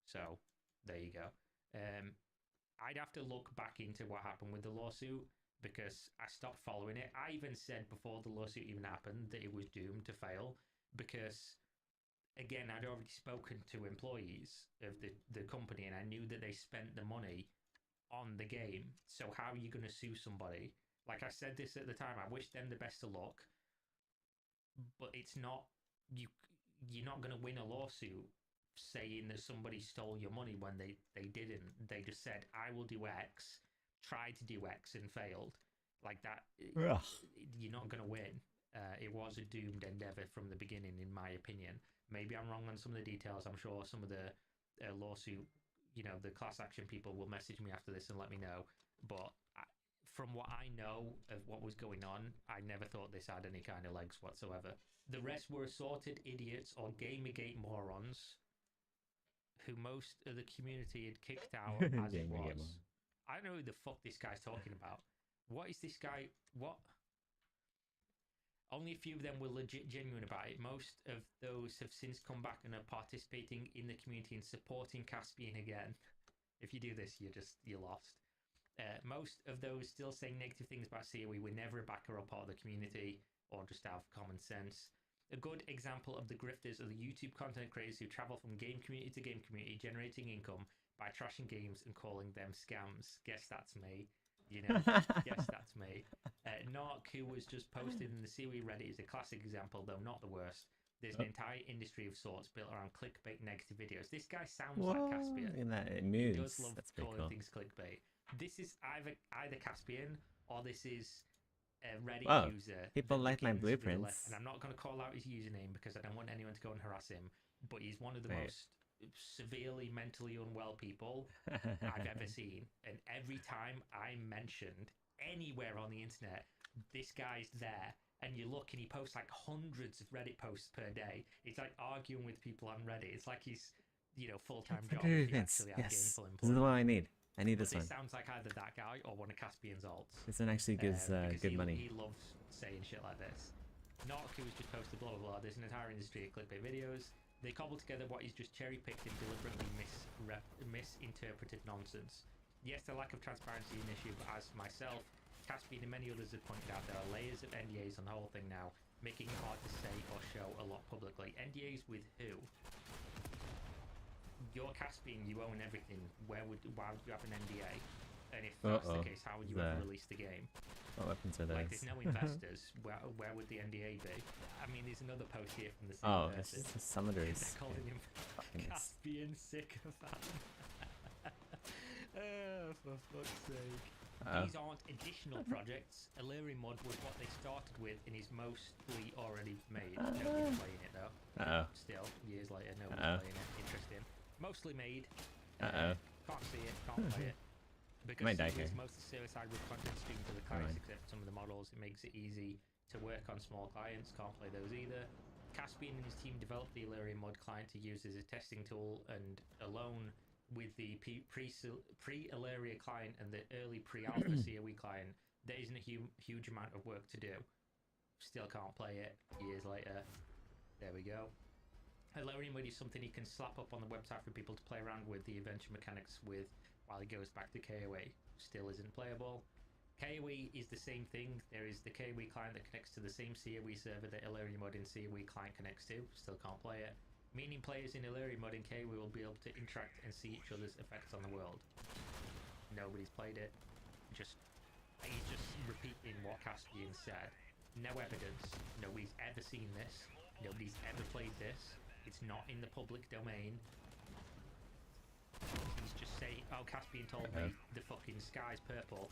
So there you go. I'd have to look back into what happened with the lawsuit because I stopped following it. I even said before the lawsuit even happened that it was doomed to fail because, again, I'd already spoken to employees of the company and I knew that they spent the money on the game. So how are you going to sue somebody? Like I said this at the time, I wish them the best of luck, but it's not, you're not going to win a lawsuit saying that somebody stole your money when they didn't. They just said, I will do X, tried to do X and failed. Like that, you're not going to win. It was a doomed endeavor from the beginning, in my opinion. Maybe I'm wrong on some of the details. I'm sure some of the lawsuit, the class action people will message me after this and let me know. But from what I know of what was going on, I never thought this had any kind of legs whatsoever. The rest were assorted idiots or Gamergate morons who most of the community had kicked out as it was. I don't know who the fuck this guy's talking about. What is this guy? What? Only a few of them were legit genuine about it. Most of those have since come back and are participating in the community and supporting Caspian again. If you do this, you're lost. Most of those still saying negative things about COE were never a backer or part of the community or just have common sense. A good example of the grifters are the YouTube content creators who travel from game community to game community, generating income by trashing games and calling them scams. Guess that's me. Guess that's me. Narc, who was just posted in the COE Reddit, is a classic example, though not the worst. There's an entire industry of sorts built around clickbait negative videos. This guy sounds like Caspian. He does love calling things clickbait. This is either Caspian or this is a Reddit user. People like my blueprints. And I'm not going to call out his username because I don't want anyone to go and harass him. But he's one of the most severely mentally unwell people I've ever seen. And every time I'm mentioned anywhere on the internet, this guy's there. And you look and he posts like hundreds of Reddit posts per day. He's like arguing with people on Reddit. It's like he's, full-time job. Yes, this is the one I need. I need this one. This sounds like either that guy or one of Caspian's alts. This one actually gives good money. He loves saying shit like this. Narc, who's just posted blah blah blah. There's an entire industry of clickbait videos. They cobble together what he's just cherry-picked and deliberately misinterpreted nonsense. Yes, the lack of transparency is an issue, but as myself, Caspian and many others have pointed out, there are layers of NDAs on the whole thing now, making it hard to say or show a lot publicly. NDAs with who? You're Caspian, you own everything. Why would you have an NDA? And if that's the case, how would you ever release the game? What weapons are those? Like, there's no investors. Where would the NDA be? I mean, there's another post here from the same person. It's Summoners. They're calling him Caspian Sycophant. Oh, for fuck's sake. These aren't additional projects. Elerium mod was what they started with and is mostly already made. Nobody's playing it though. Still, years later, nobody's playing it. Interesting. Mostly made. Can't see it, can't play it. Because it's mostly server-side with content streamed to the clients, except for some of the models. It makes it easy to work on small clients. Can't play those either. Caspian and his team developed the Elerium mod client to use as a testing tool and alone with the pre-Ilaria client and the early pre-alpha CoE client, there isn't a huge amount of work to do. Still can't play it years later. There we go. Illyria Mud is something you can slap up on the website for people to play around with the adventure mechanics with while it goes back to KOE. Still isn't playable. KOE is the same thing. There is the KOE client that connects to the same CoE server that Illyria Mud and CoE client connects to. Still can't play it. Meaning players in Illyria Mud and KOE will be able to interact and see each other's effects on the world. Nobody's played it. He's just repeating what Caspian said. No evidence. Nobody's ever seen this. Nobody's ever played this. It's not in the public domain. He's just saying, oh, Caspian told me the fucking sky's purple.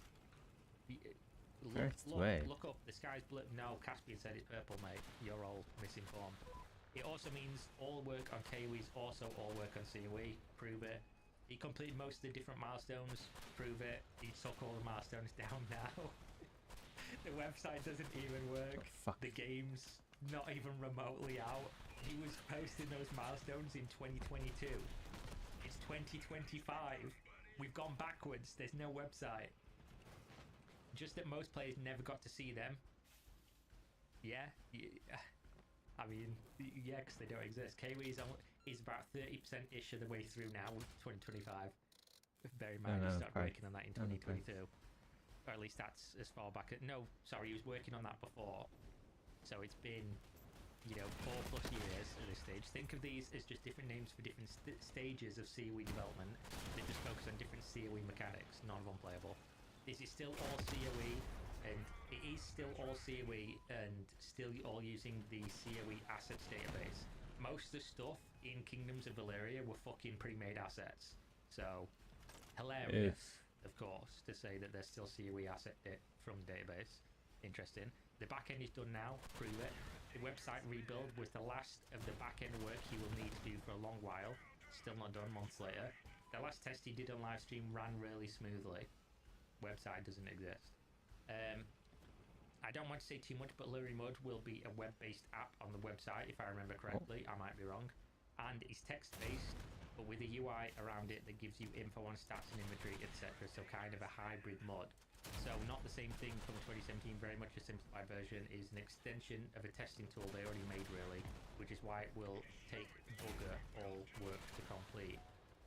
Look up, the sky's blue. No, Caspian said it's purple, mate. You're all misinformed. It also means all work on KOE's also all work on CoE. Prove it. He completed most of the different milestones. Prove it. He took all the milestones down now. The website doesn't even work. The game's not even remotely out. He was posting those milestones in 2022. It's 2025. We've gone backwards. There's no website. Just that most players never got to see them. Yeah. I mean, yeah, because they don't exist. KOE is about 30%-ish of the way through now with 2025. Bear in mind, he started working on that in 2022. Or at least that's as far back. No, sorry, he was working on that before. So it's been, 4+ years at this stage. Think of these as just different names for different stages of CoE development. They just focus on different CoE mechanics, none of them playable. This is still all CoE, and it is still all CoE, and still all using the CoE assets database. Most of the stuff in Kingdoms of Illyria were fucking pre-made assets. So, hilarious, of course, to say that there's still CoE asset from the database. Interesting. The backend is done now, prove it. The website rebuild was the last of the backend work he will need to do for a long while. Still not done months later. The last test he did on livestream ran really smoothly. Website doesn't exist. I don't want to say too much, but Illyria Mud will be a web-based app on the website, if I remember correctly. I might be wrong. And it's text-based, but with a UI around it that gives you info on stats and inventory, etc. So kind of a hybrid mod. So not the same thing from 2017, very much a simplified version. Is an extension of a testing tool they already made, really, which is why it will take bugger all work to complete.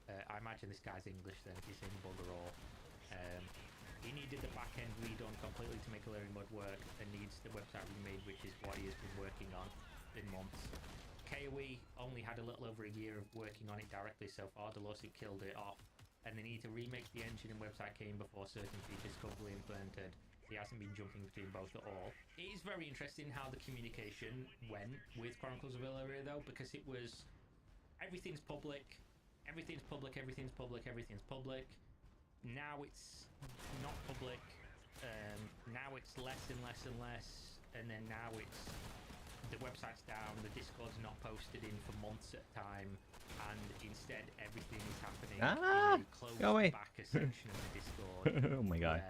I imagine this guy's English then, if he's saying bugger all. He needed the back-end redone completely to make Illyria Mud work, and needs the website remade, which is what he has been working on in months. KOE only had a little over a year of working on it directly so far. The lawsuit killed it off, and they need to remake the engine and website game before certain features completely implemented. He hasn't been jumping between both at all. It is very interesting how the communication went with Chronicles of Illyria, though, because it was everything's public, everything's public, everything's public, everything's public. Now it's not public. Now it's less and less and less, and then now it's the website's down, the Discord's not posted in for months at a time, and instead everything is happening in a closed back section of the Discord. Oh my god.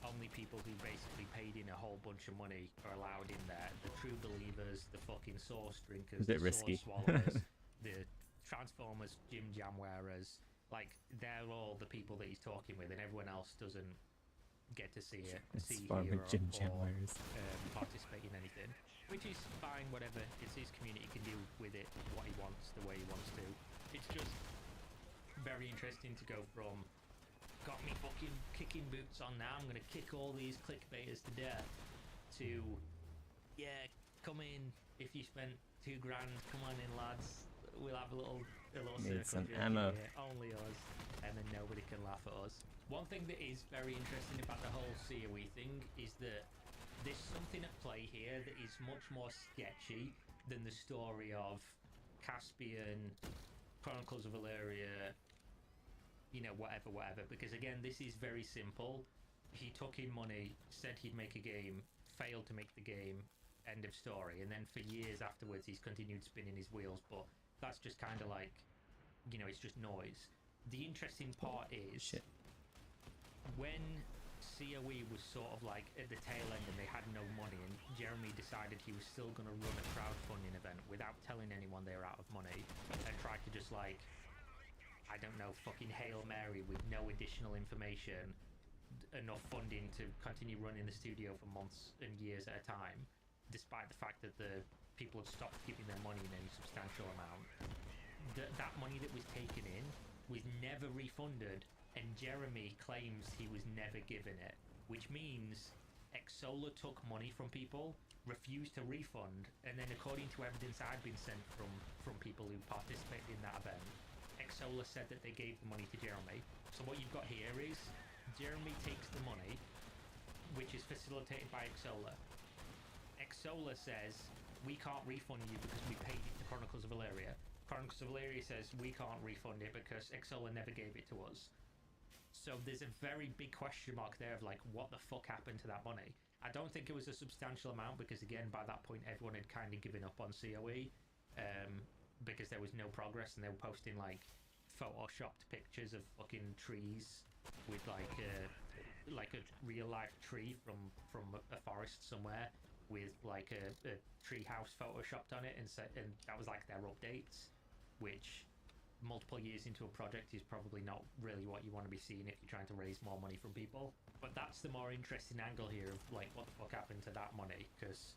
Only people who basically paid in a whole bunch of money are allowed in there. The true believers, the fucking source drinkers, the source swallowers, the Transformers Jim Jam wearers. Like, they're all the people that he's talking with, and everyone else doesn't get to see it, participate in anything. Which is fine, whatever. It's his community, can do with it what he wants, the way he wants to. It's just very interesting to go from, got me fucking kicking boots on now, I'm going to kick all these clickbaiters to death, to, yeah, come in, if you spent $2 grand, come on in, lads. We'll have a little Need circle some ammo. here, only us, and then nobody can laugh at us. One thing that is very interesting about the whole CoE thing is that there's something at play here that is much more sketchy than the story of Caspian, Chronicles of Illyria, whatever. Because again, this is very simple. He took in money, said he'd make a game, failed to make the game, end of story. And then for years afterwards, he's continued spinning his wheels, but that's just kind of like, it's just noise. The interesting part is when CoE was sort of like at the tail end and they had no money, and Jeremy decided he was still going to run a crowdfunding event without telling anyone they were out of money, and tried to just like I don't know, fucking Hail Mary with no additional information, enough funding to continue running the studio for months and years at a time, despite the fact that the people had stopped giving their money in any substantial amount. That money that was taken in was never refunded, and Jeremy claims he was never given it, which means Xsolla took money from people, refused to refund, and then according to evidence I've been sent from people who participated in that event, Xsolla said that they gave the money to Jeremy. So what you've got here is Jeremy takes the money, which is facilitated by Xsolla. Xsolla says, we can't refund you because we paid it to Chronicles of Valeria. Chronicles of Valeria says, we can't refund it because Xsolla never gave it to us. So there's a very big question mark there of like, what the fuck happened to that money? I don't think it was a substantial amount because, again, by that point, everyone had kind of given up on COE because there was no progress, and they were posting like photoshopped pictures of fucking trees with like a real life tree from a forest somewhere with like a tree house photoshopped on it, and that was like their updates, which multiple years into a project is probably not really what you want to be seeing if you're trying to raise more money from people. But that's the more interesting angle here of like, what the fuck happened to that money, because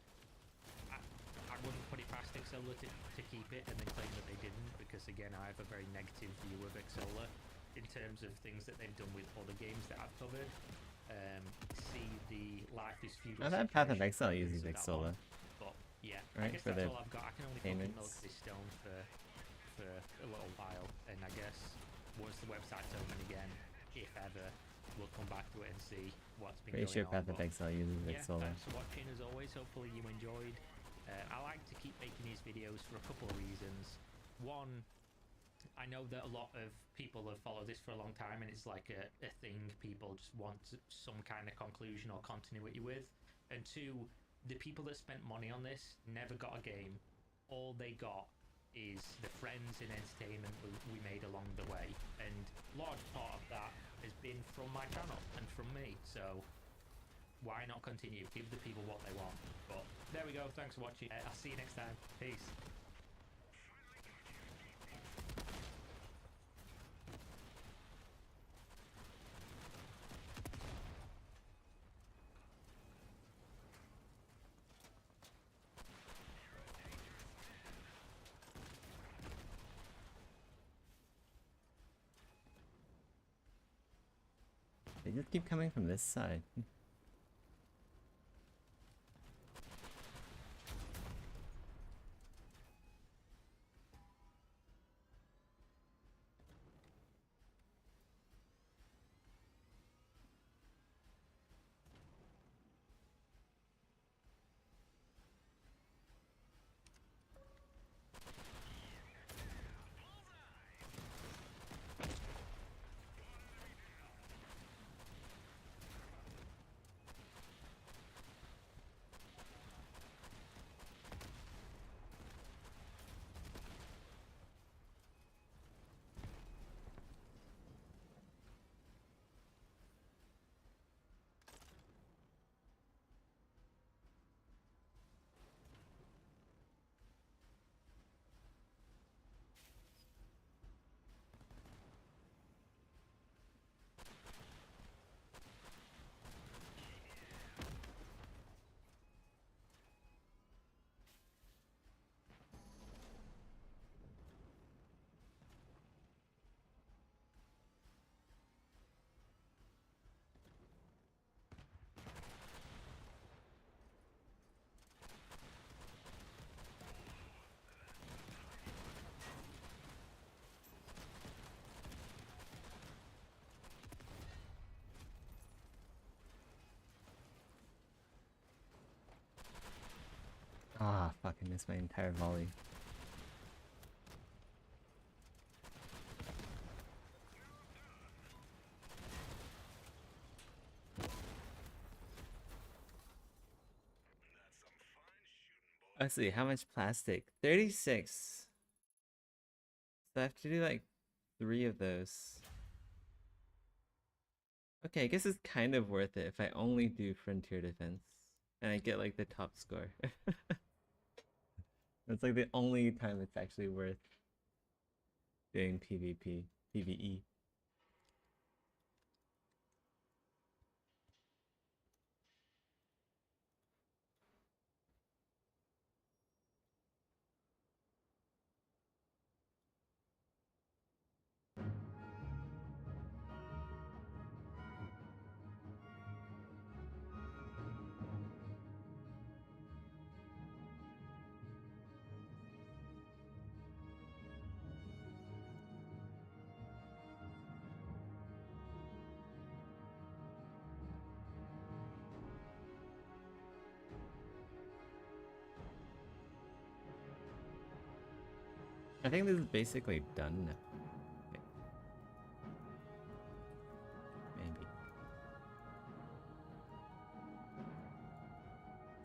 I wouldn't put it past Xsolla to keep it and then claim that they didn't, because again, I have a very negative view of Xsolla in terms of things that they've done with other games that I've covered. See the Life is Feudal. Oh, that Path of Exile uses Xsolla. But yeah, right, I guess that's all I've got. I can only fucking milk this stone for a little while, and I guess once the website's open again, if ever, we'll come back to it and see what's been going on. Pretty sure Path of Exile uses Xsolla. Thanks for watching as always. Hopefully you enjoyed. I like to keep making these videos for a couple of reasons. One, I know that a lot of people have followed this for a long time, and it's like a thing people just want some kind of conclusion or continuity with. And two, the people that spent money on this never got a game. All they got is the friends and entertainment we made along the way, and large part of that has been from my channel and from me, so why not continue? Give the people what they want. But there we go, thanks for watching. I'll see you next time. Peace. They just keep coming from this side. Ah, fucking missed my entire volley. Let's see, how much plastic? 36. So I have to do like 3 of those. Okay, I guess it's kind of worth it if I only do Frontier Defense. And I get like the top score. That's like the only time it's actually worth doing PvP. PvE. I think this is basically done now. Maybe.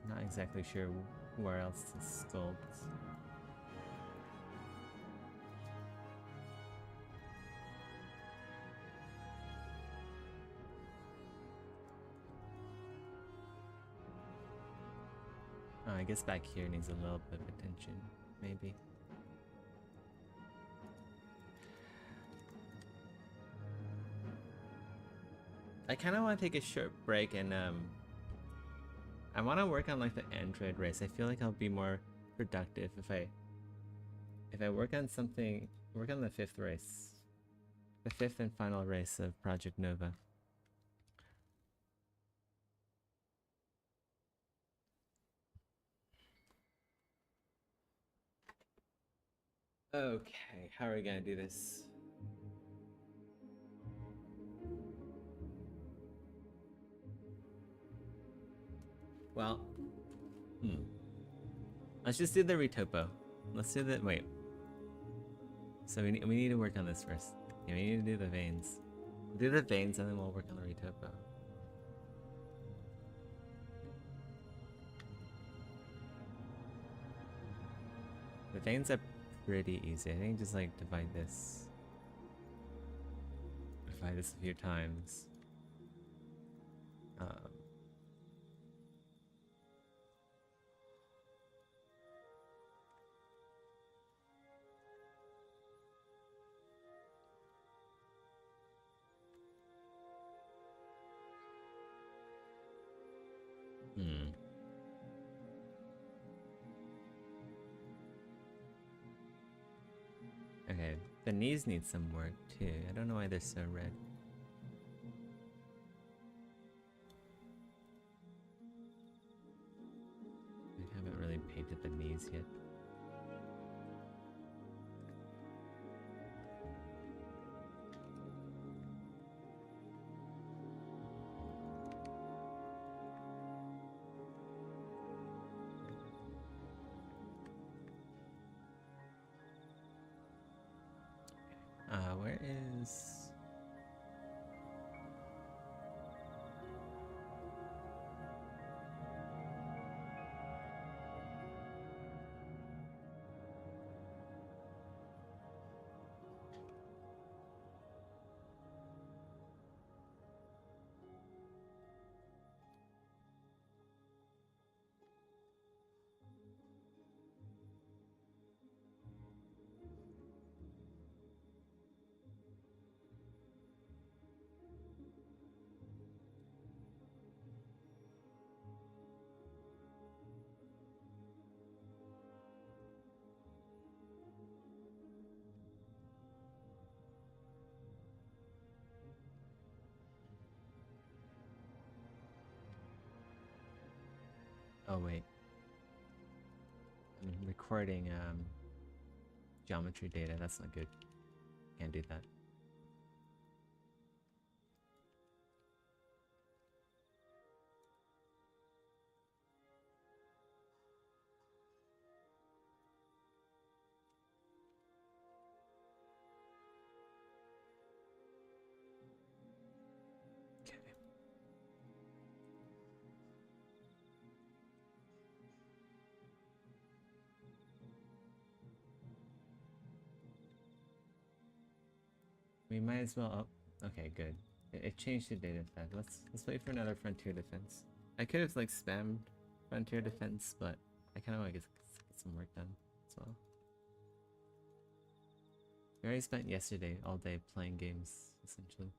Not exactly sure where else to sculpt. Oh, I guess back here needs a little bit of attention, maybe. I kind of want to take a short break and I want to work on like the Android race. I feel like I'll be more productive if I work on something, work on the 5th race. The 5th and final race of Project Nova. Okay, how are we gonna do this? Well, let's just do the retopo. Let's do the, wait. So we need to work on this first. Yeah, we need to do the veins. We'll do the veins and then we'll work on the retopo. The veins are pretty easy. I think just like divide this. Divide this a few times. Okay, the knees need some work too. I don't know why they're so red. I haven't really painted the knees yet. Where is... Oh wait. I'm recording geometry data. That's not good. Can't do that. Okay. We might as well. Oh, okay, good. It changed the data set. Let's wait for another frontier defense. I could have like spammed frontier defense, but I kind of want to get some work done as well. We already spent yesterday all day playing games, essentially.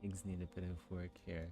Things need a bit of work here.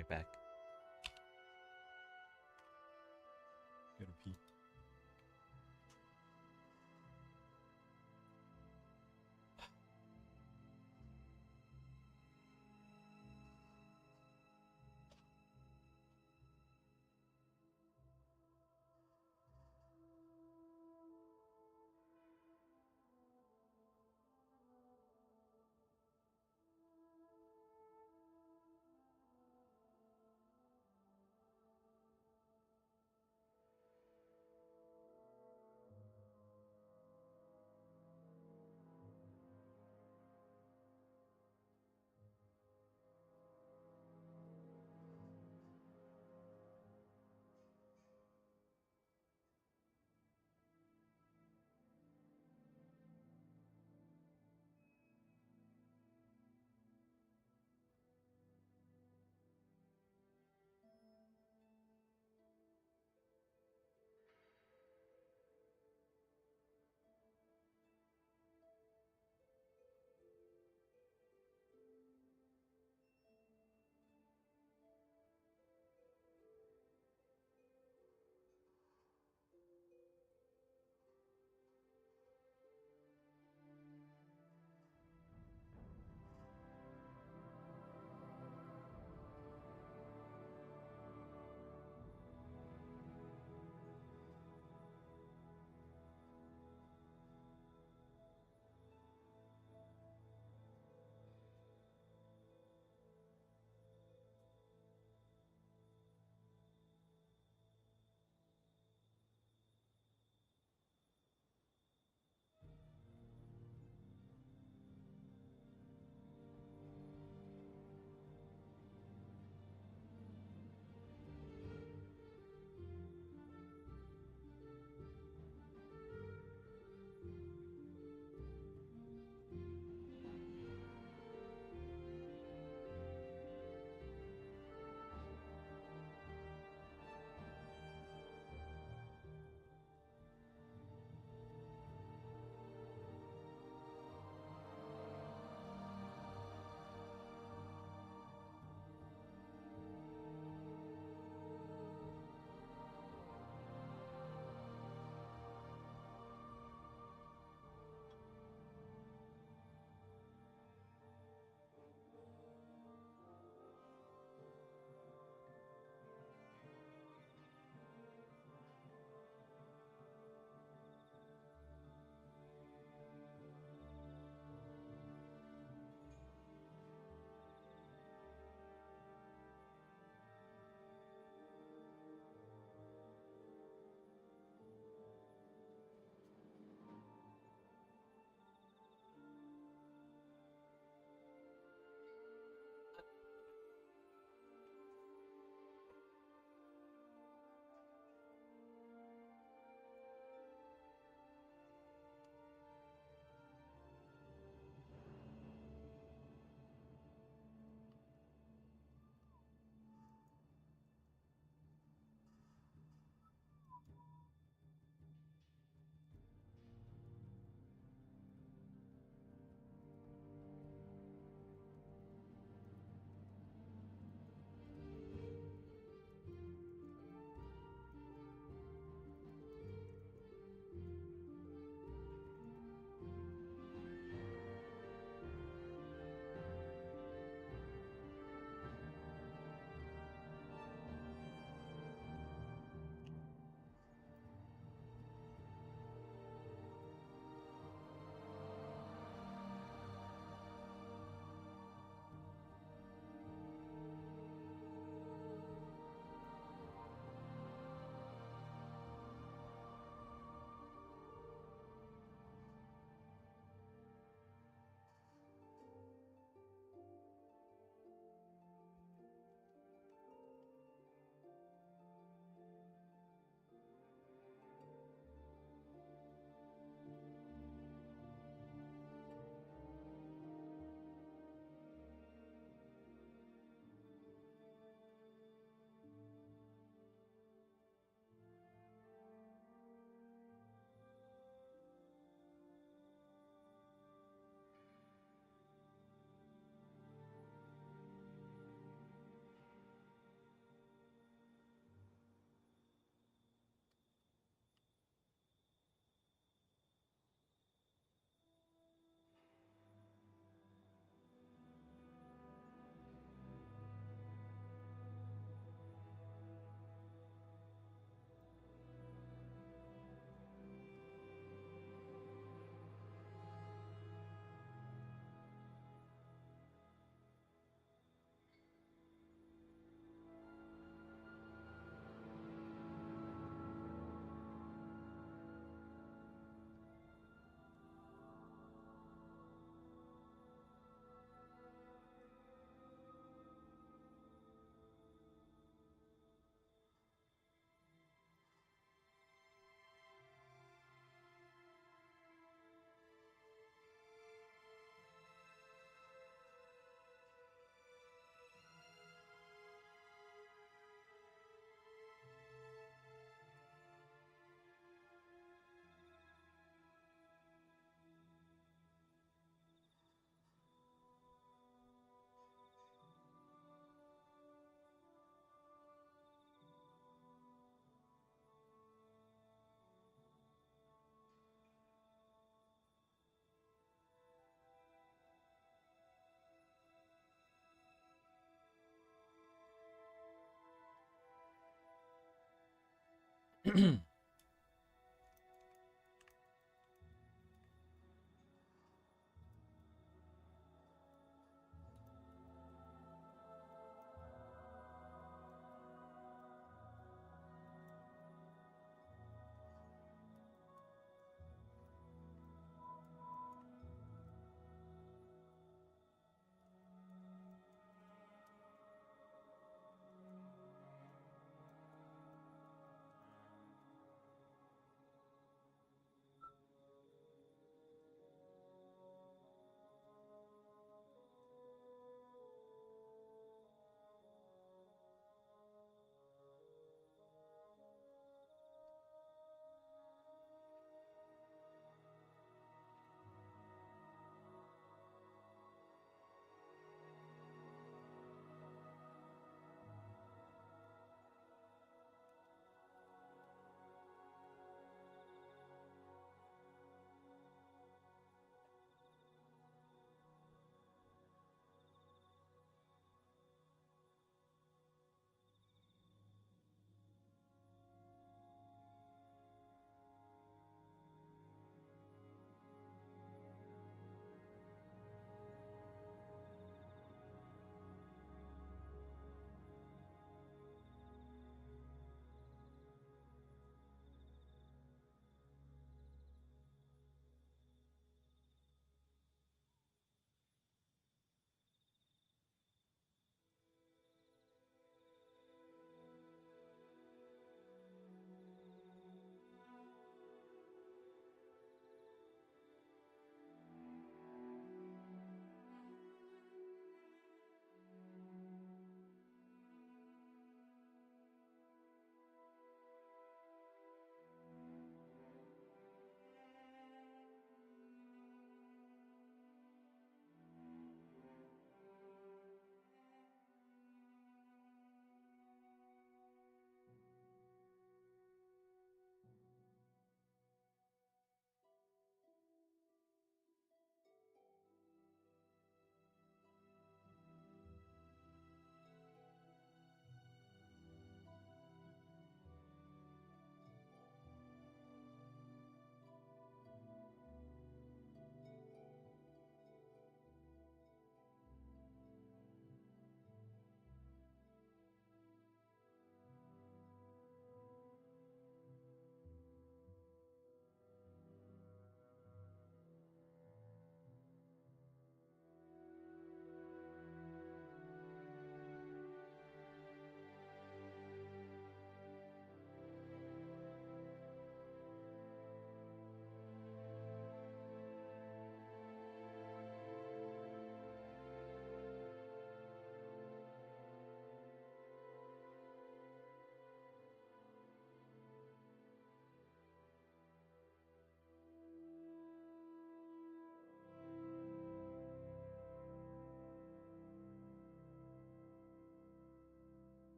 right back. Gotta pee.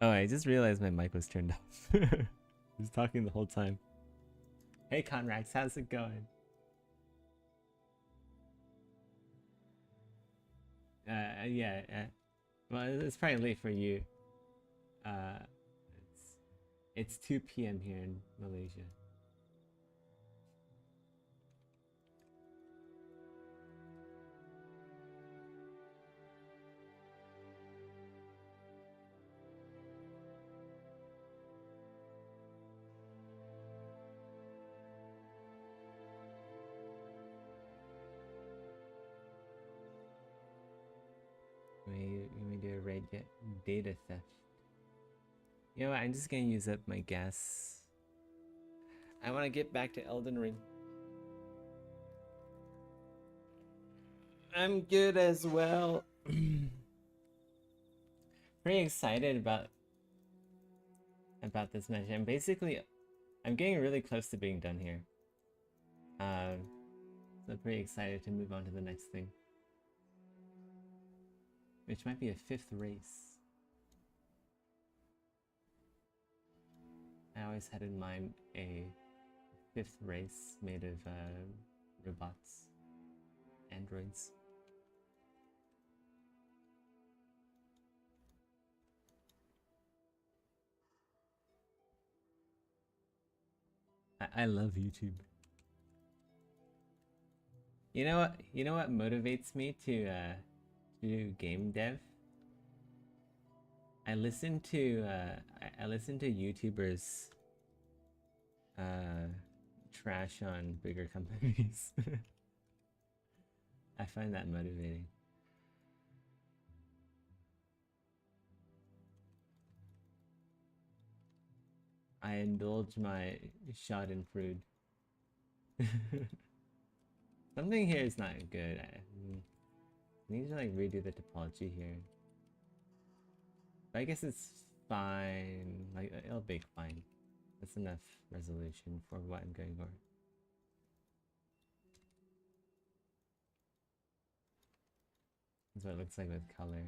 Oh, I just realized my mic was turned off. I was talking the whole time. Hey Conrax, how's it going? Yeah, well, it's probably late for you. Uh, it's 2 p.m. here in Malaysia. We do a raid data theft. You know what? I'm just gonna use up my gas. I want to get back to Elden Ring. I'm good as well. Pretty excited about this match. I'm getting really close to being done here. So pretty excited to move on to the next thing, which might be a 5th race. I always had in mind a 5th race made of robots, androids. I love YouTube. You know what? You know what motivates me to do game dev? I listen to YouTubers trash on bigger companies. I find that motivating. I indulge my schadenfreude. Something here is not good. I need to like redo the topology here. But I guess it's fine. Like it'll be fine. That's enough resolution for what I'm going for. That's what it looks like with color.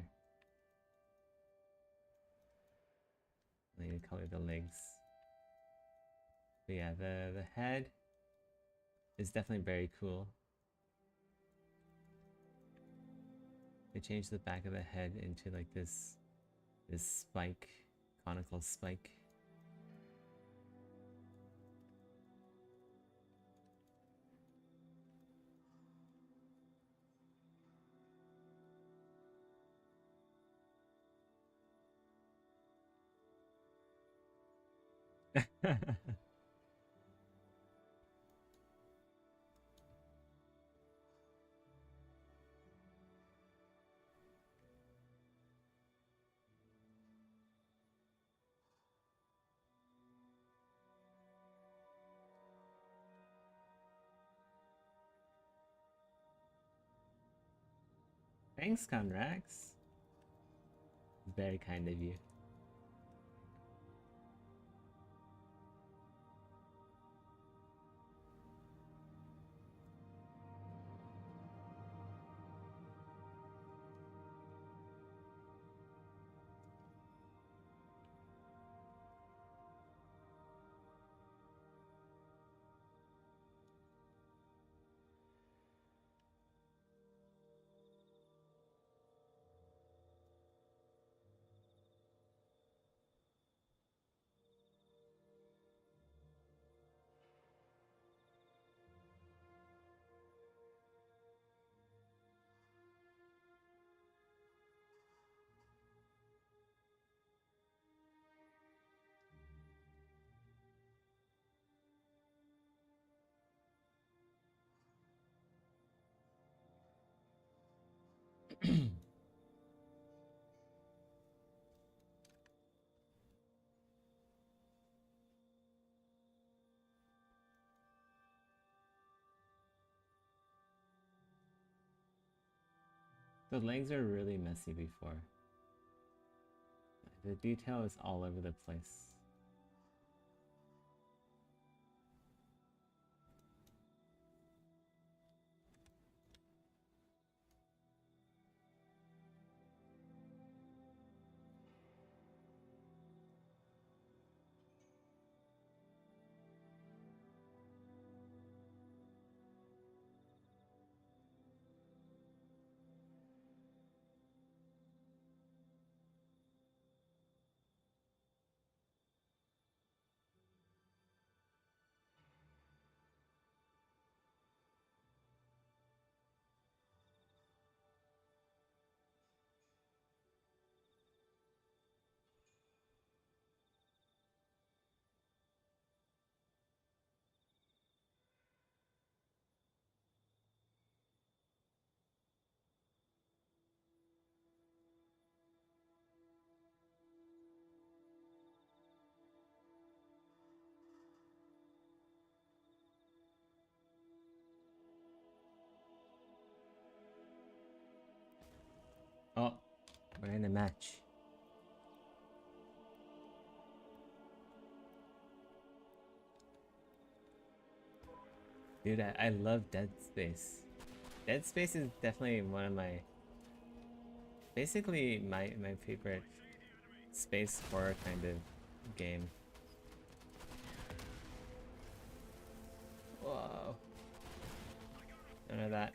I need to color the legs. But yeah, the head is definitely very cool. They changed the back of the head into like this spike, conical spike. Thanks, Conrax. Very kind of you. The legs are really messy before. The detail is all over the place. We're in a match. Dude, I love Dead Space. Dead Space is definitely one of my... Basically my favorite space horror kind of game. Whoa. None of that.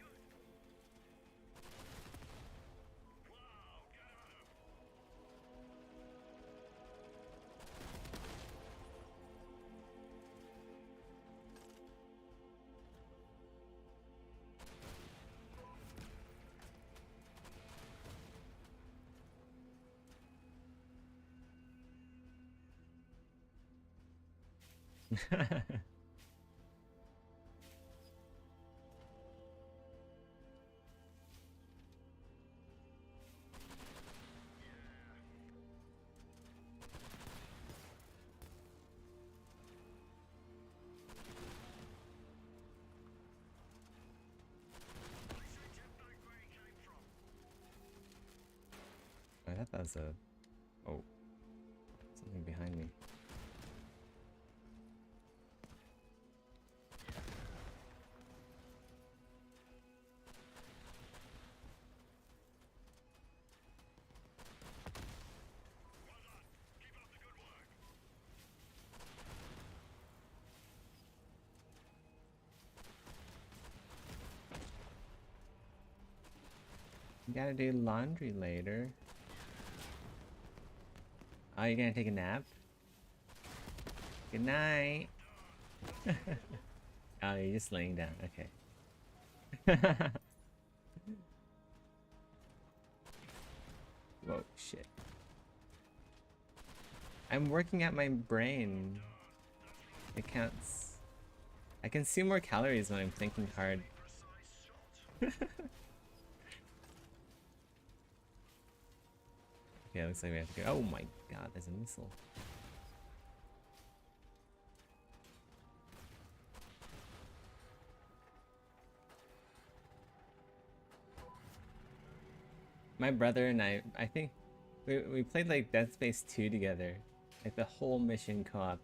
I thought that was a... Oh. Something behind me. You gotta do laundry later. Oh, you're gonna take a nap? Good night. Oh, you're just laying down. Okay. Whoa, shit. I'm working at my brain. It counts. I consume more calories when I'm thinking hard. Okay, looks like we have to go. Oh my god, there's a missile. My brother and I think we played like Dead Space 2 together. Like the whole mission co-op.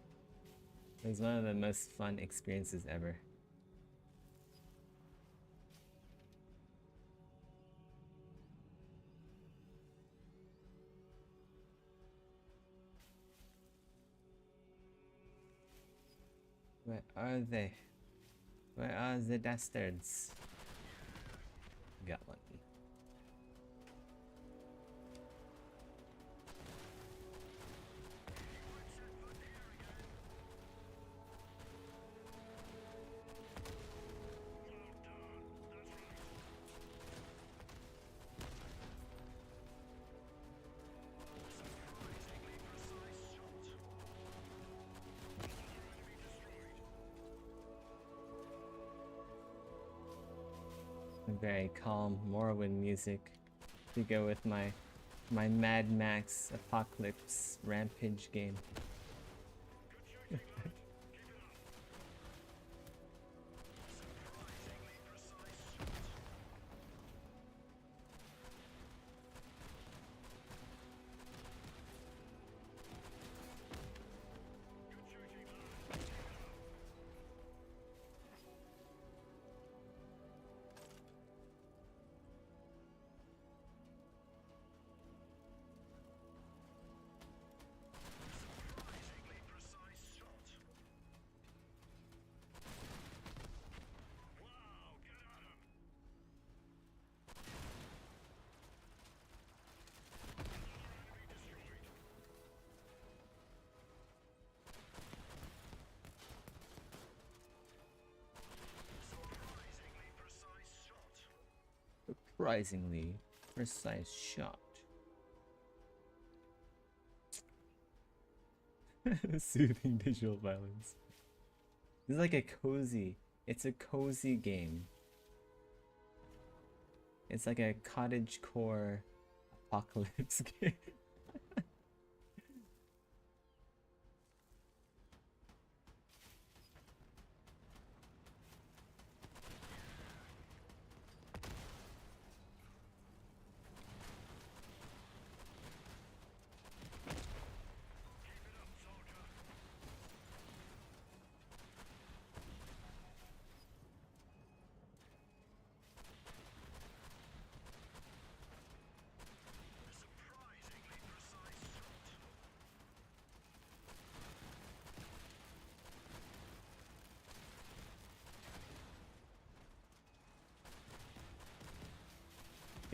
It was one of the most fun experiences ever. Where are they? Where are the dastards? Got one. Very calm Morrowind music to go with my Mad Max Apocalypse Rampage game. Surprisingly precise shot. Soothing visual violence. This is like a cozy. It's a cozy game. It's like a cottagecore apocalypse game.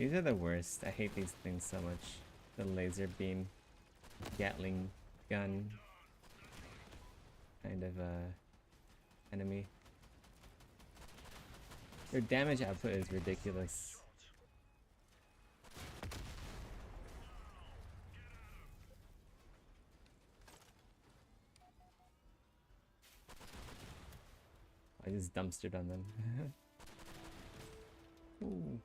These are the worst. I hate these things so much. The laser beam, Gatling gun kind of enemy. Their damage output is ridiculous. I just dumpstered on them. Ooh.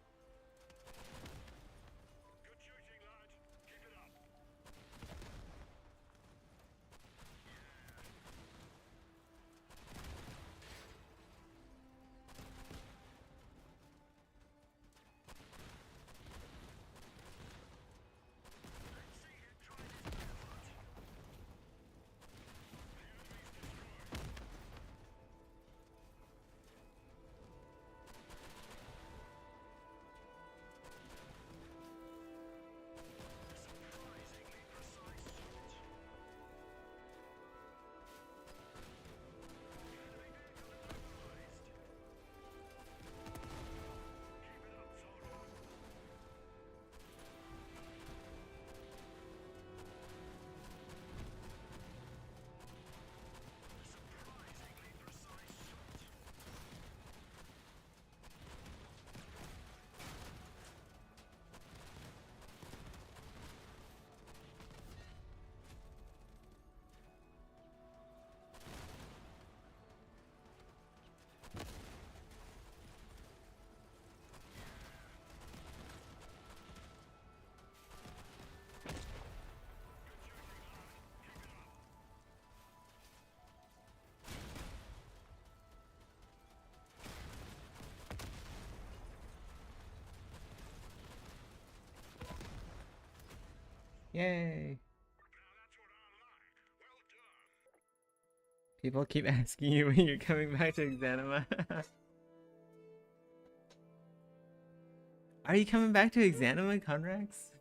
Yay! People keep asking you when you're coming back to Exanima. Are you coming back to Exanima, Conrax?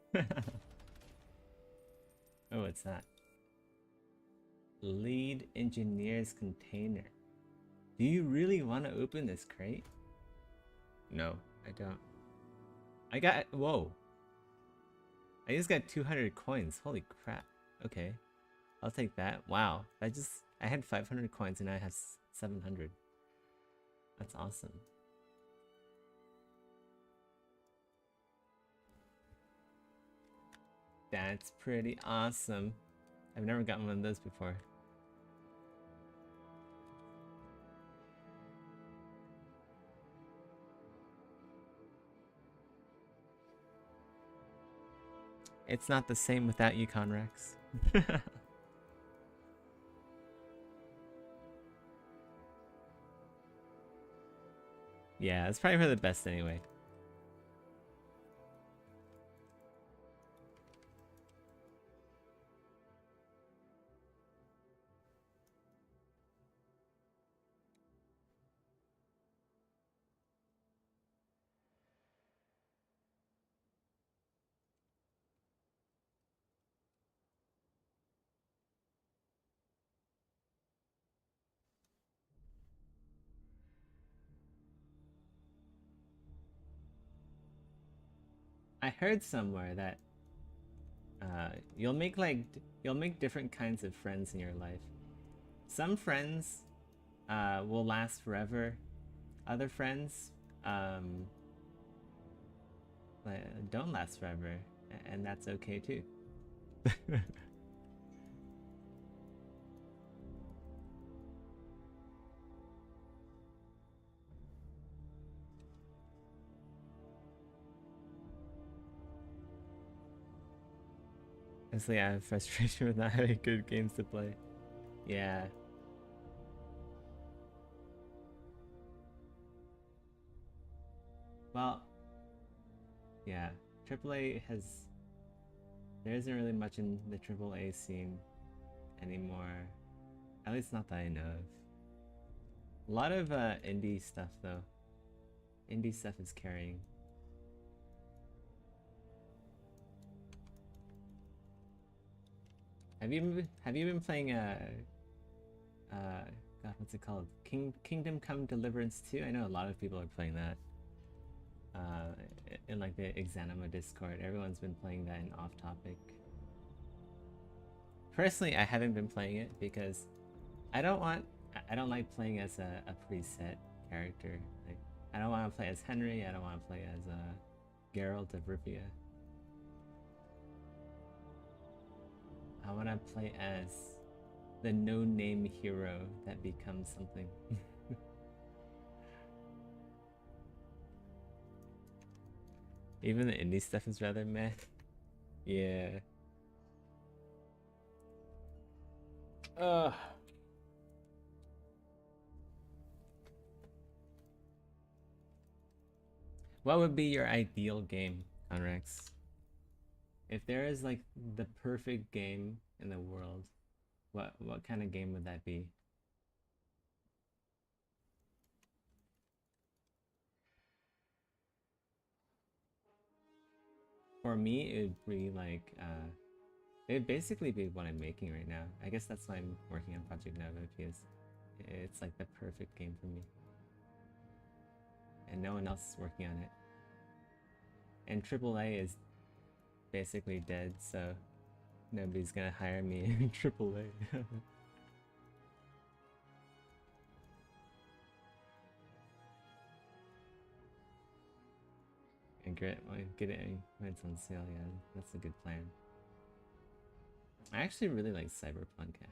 Oh, what's that? Lead engineer's container. Do you really want to open this crate? No, I don't. I got... Whoa. I just got 200 coins. Holy crap. Okay. I'll take that. Wow. I had 500 coins and I have 700. That's awesome. That's pretty awesome. I've never gotten one of those before. It's not the same without you, Conrax. Yeah, it's probably for the best anyway. I heard somewhere that you'll make different kinds of friends in your life. Some friends will last forever. Other friends don't last forever, and that's okay too. Honestly, I have frustration with not having good games to play. Yeah. Well, yeah. AAA has... There isn't really much in the AAA scene anymore. At least not that I know of. A lot of indie stuff, though. Indie stuff is carrying. Have you been playing God, what's it called? Kingdom Come Deliverance 2? I know a lot of people are playing that. uh, in like the Exanima Discord. Everyone's been playing that in Off Topic. Personally, I haven't been playing it because I don't like playing as a preset character. Like, I don't want to play as Henry. I don't want to play as Geralt of Rivia. I want to play as the no-name hero that becomes something. Even the indie stuff is rather meh. Yeah. What would be your ideal game, Conrex? If there is like the perfect game in the world, what kind of game would that be? For me, it would be like it would basically be what I'm making right now. I guess that's why I'm working on Project Nova, because it's like the perfect game for me. And no one else is working on it. And AAA is basically dead, so nobody's gonna hire me in AAA. And get it when it's on sale, yeah, that's a good plan. I actually really like Cyberpunk. I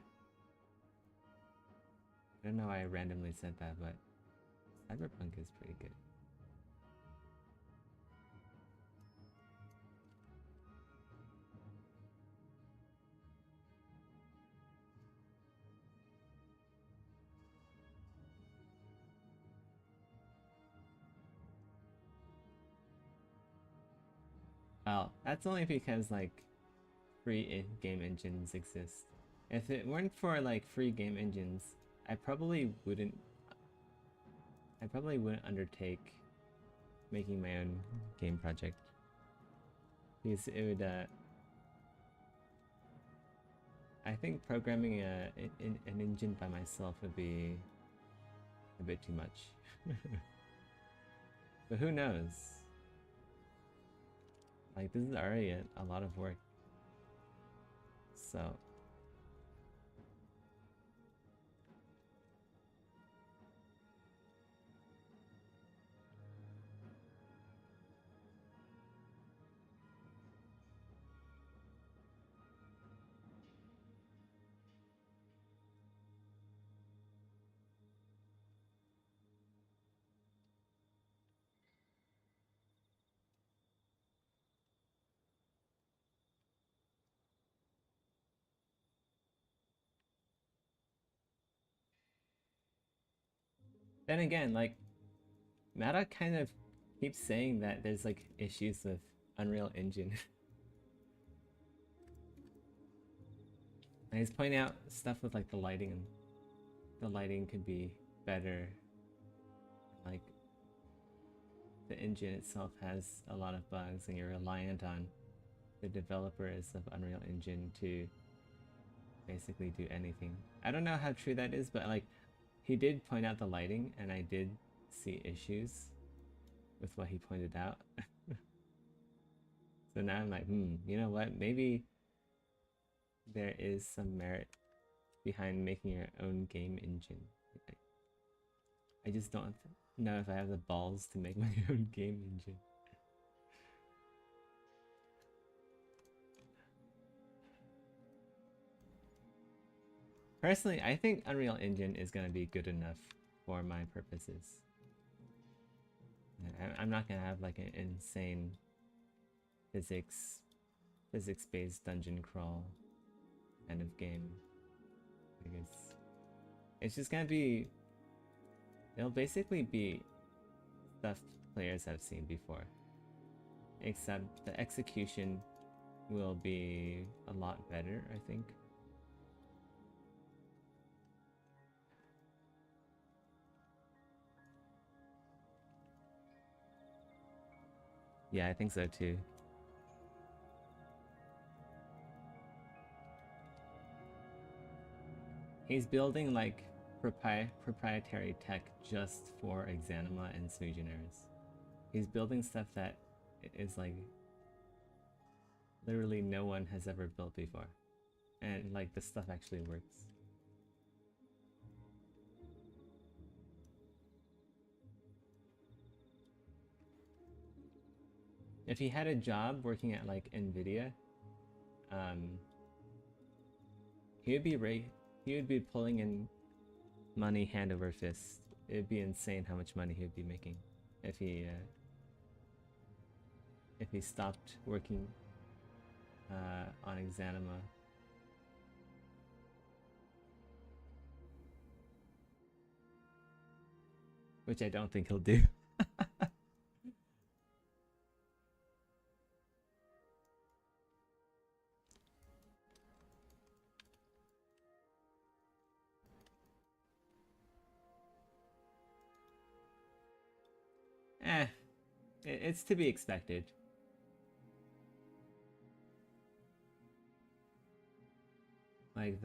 don't know why I randomly said that, but Cyberpunk is pretty good. Well, that's only because like free game engines exist. If it weren't for like free game engines, I probably wouldn't undertake making my own game project, because it would I think programming an engine by myself would be a bit too much. But who knows? Like, this is already a lot of work. So then again, like, Meta kind of keeps saying that there's like issues with Unreal Engine. And he's pointing out stuff with like the lighting. The lighting could be better. Like, the engine itself has a lot of bugs, and you're reliant on the developers of Unreal Engine to basically do anything. I don't know how true that is, but like, he did point out the lighting, and I did see issues with what he pointed out. So now I'm like, you know what? Maybe there is some merit behind making your own game engine. I just don't know if I have the balls to make my own game engine. Personally, I think Unreal Engine is going to be good enough for my purposes. I'm not going to have like an insane physics-based dungeon crawl kind of game. Because it's just going to be... It'll basically be stuff players have seen before. Except the execution will be a lot better, I think. Yeah, I think so too. He's building like proprietary tech just for Exanima and Sui Generis. He's building stuff that is like literally no one has ever built before. And like the stuff actually works. If he had a job working at like Nvidia, he would be pulling in money hand over fist. It'd be insane how much money he would be making if he stopped working on Exanima. Which I don't think he'll do. It's to be expected. Like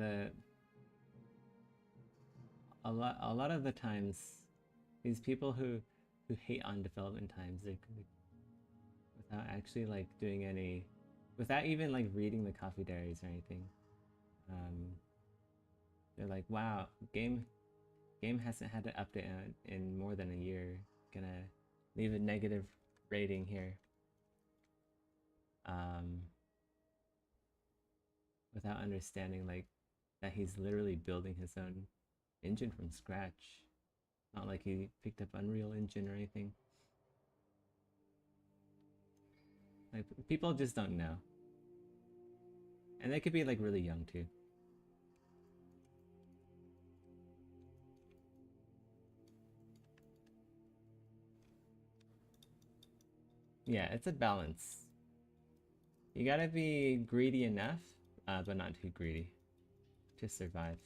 a lot of the times, these people who hate on development times, without actually like doing any, without even like reading the coffee diaries or anything, they're like, wow, game hasn't had an update in more than a year. Gonna leave a negative rating here. Without understanding like that he's literally building his own engine from scratch. Not like he picked up Unreal Engine or anything. Like people just don't know. And they could be like really young too. Yeah, it's a balance. You gotta be greedy enough, but not too greedy to survive.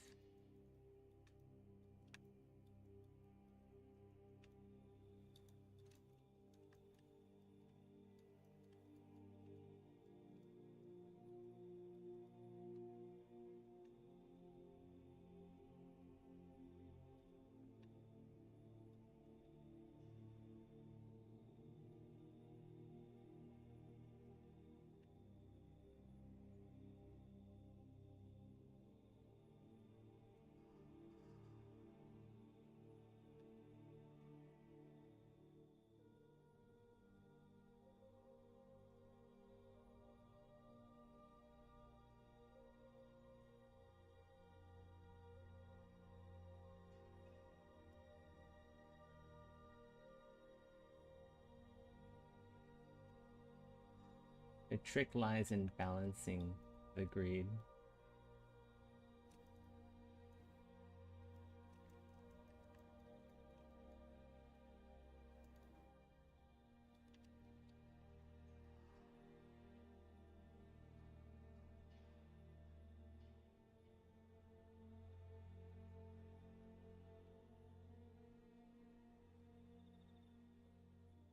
The trick lies in balancing the greed.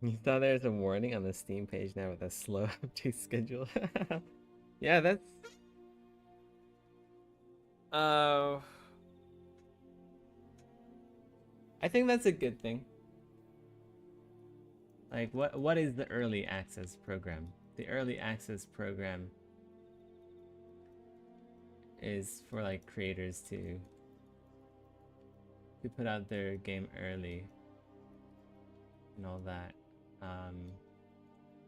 You thought there's a warning on the Steam page now with a slow update schedule. Yeah, that's... I think that's a good thing. Like, what is the early access program? The early access program is for like creators to put out their game early and all that.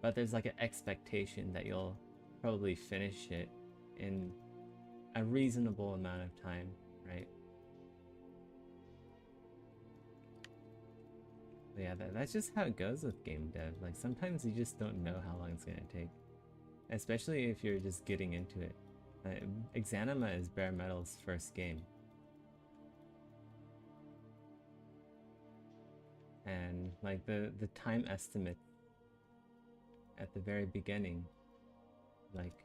But there's like an expectation that you'll probably finish it in a reasonable amount of time, right? But yeah, that's just how it goes with game dev. Like sometimes you just don't know how long it's gonna take, especially if you're just getting into it. Exanima is Bare Metal's first game. And like the time estimate at the very beginning, like,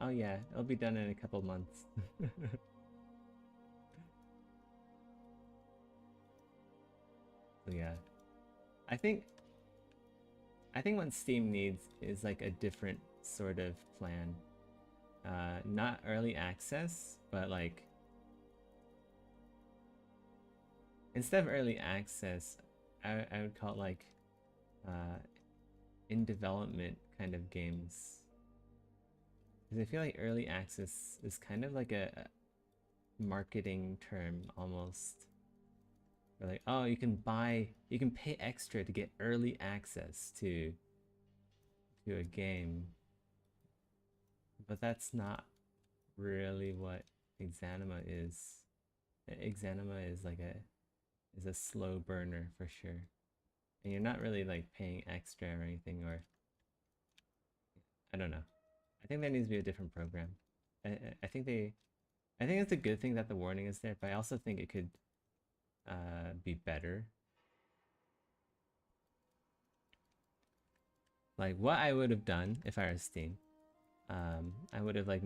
oh yeah, it'll be done in a couple months. So yeah, I think what Steam needs is like a different sort of plan. Not early access, but like instead of early access, I would call it like in development kind of games. Because I feel like early access is kind of like a marketing term almost. Or like, oh, you can pay extra to get early access to a game. But that's not really what Exanima is. Exanima is like a slow burner for sure. And you're not really like paying extra or anything, or I don't know. I think there needs to be a different program. I think it's a good thing that the warning is there, but I also think it could be better. Like what I would have done if I were Steam, I would have like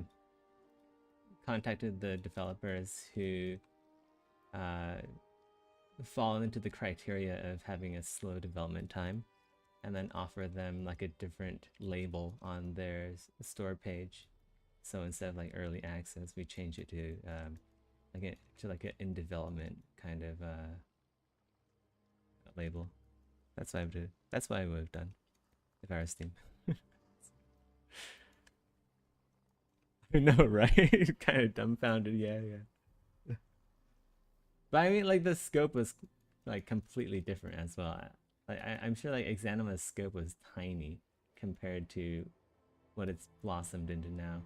contacted the developers who fall into the criteria of having a slow development time, and then offer them like a different label on their store page. So instead of like early access, we change it to like an in development kind of label. That's what I would do. That's what I would have done if I were Steam. I know, right? Kind of dumbfounded. Yeah. But I mean, like the scope was like completely different as well. Like I'm sure like Exanima's scope was tiny compared to what it's blossomed into now.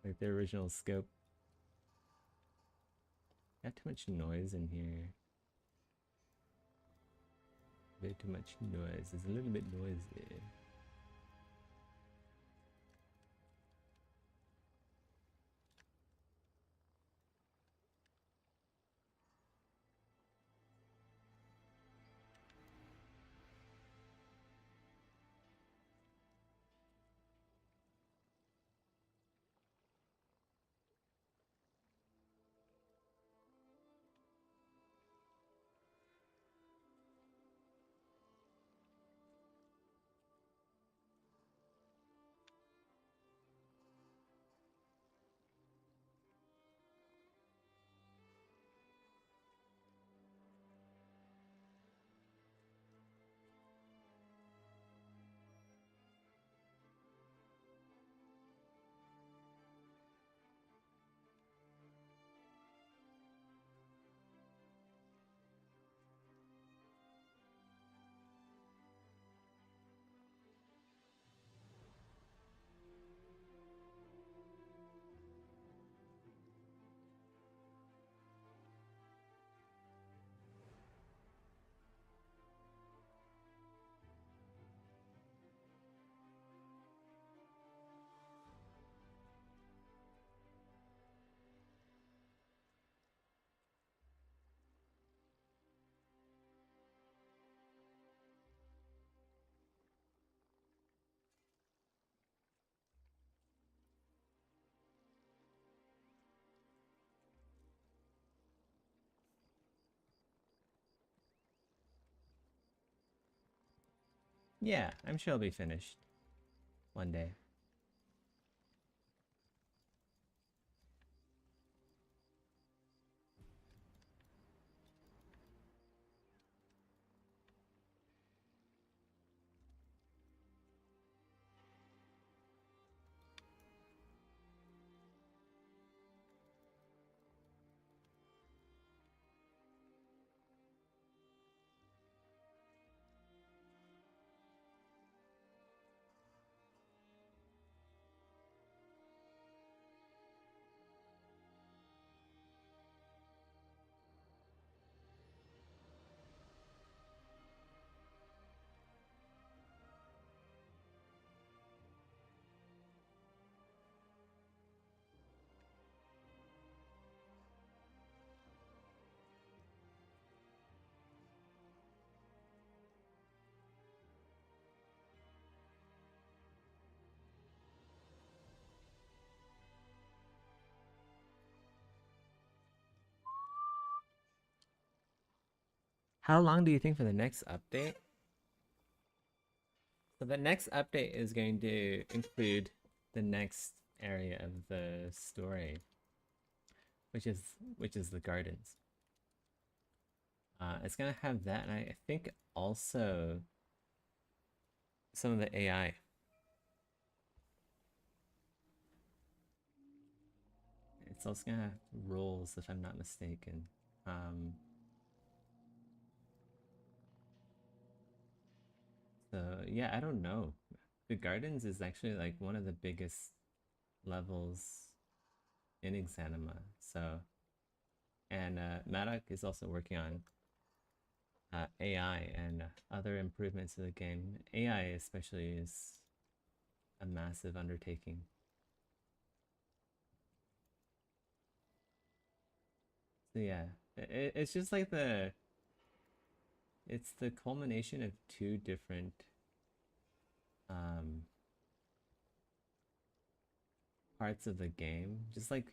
Like the original scope. Got too much noise in here. Way too much noise. It's a little bit noisy. Yeah, I'm sure it'll be finished one day. How long do you think for the next update? So the next update is going to include the next area of the story, which is the gardens. It's gonna have that, and I think also some of the AI. It's also gonna have roles, if I'm not mistaken. So yeah, I don't know. The Gardens is actually like one of the biggest levels in Exanima. So, and Madoc is also working on AI and other improvements to the game. AI especially is a massive undertaking. So yeah, it's just like it's the culmination of two different um, parts of the game. Just like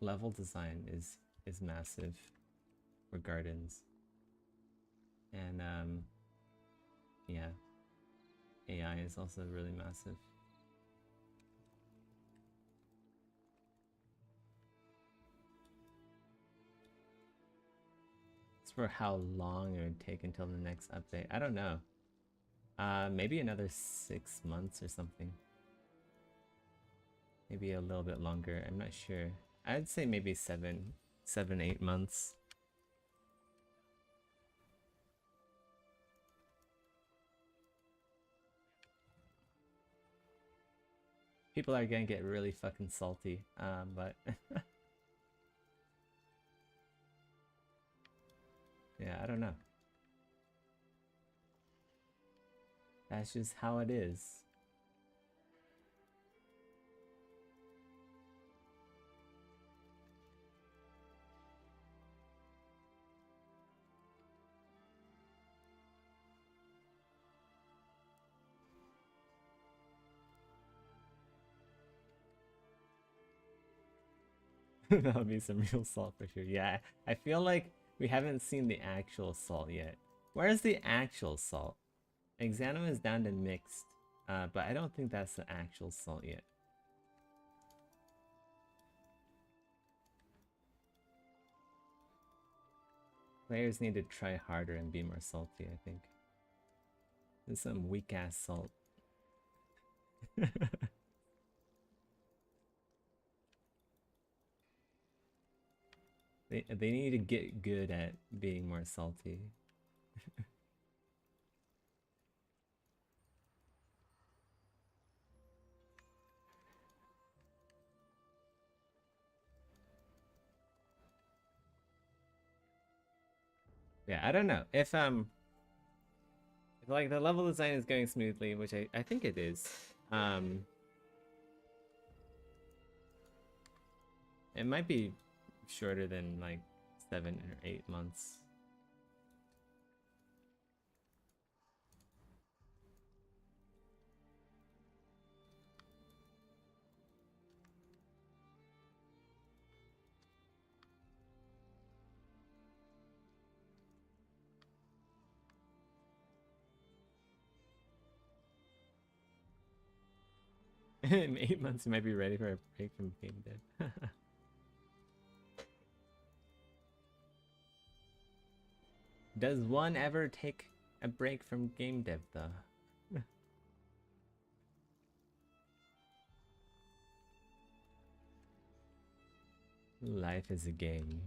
level design is massive for Gardens, and yeah, AI is also really massive. As for how long it would take until the next update, I don't know. Maybe another 6 months or something. Maybe a little bit longer. I'm not sure. I'd say maybe 8 months. People are gonna get really fucking salty. But yeah, I don't know. That's just how it is. That'll be some real salt for sure. Yeah, I feel like we haven't seen the actual salt yet. Where's the actual salt? Exanima is down to mixed, but I don't think that's the actual salt yet. Players need to try harder and be more salty, I think. This is some weak ass salt. They need to get good at being more salty. Yeah, I don't know. If like the level design is going smoothly, which I think it is. It might be shorter than like 7 or 8 months. In 8 months, you might be ready for a break from game dev. Does one ever take a break from game dev though? Life is a game.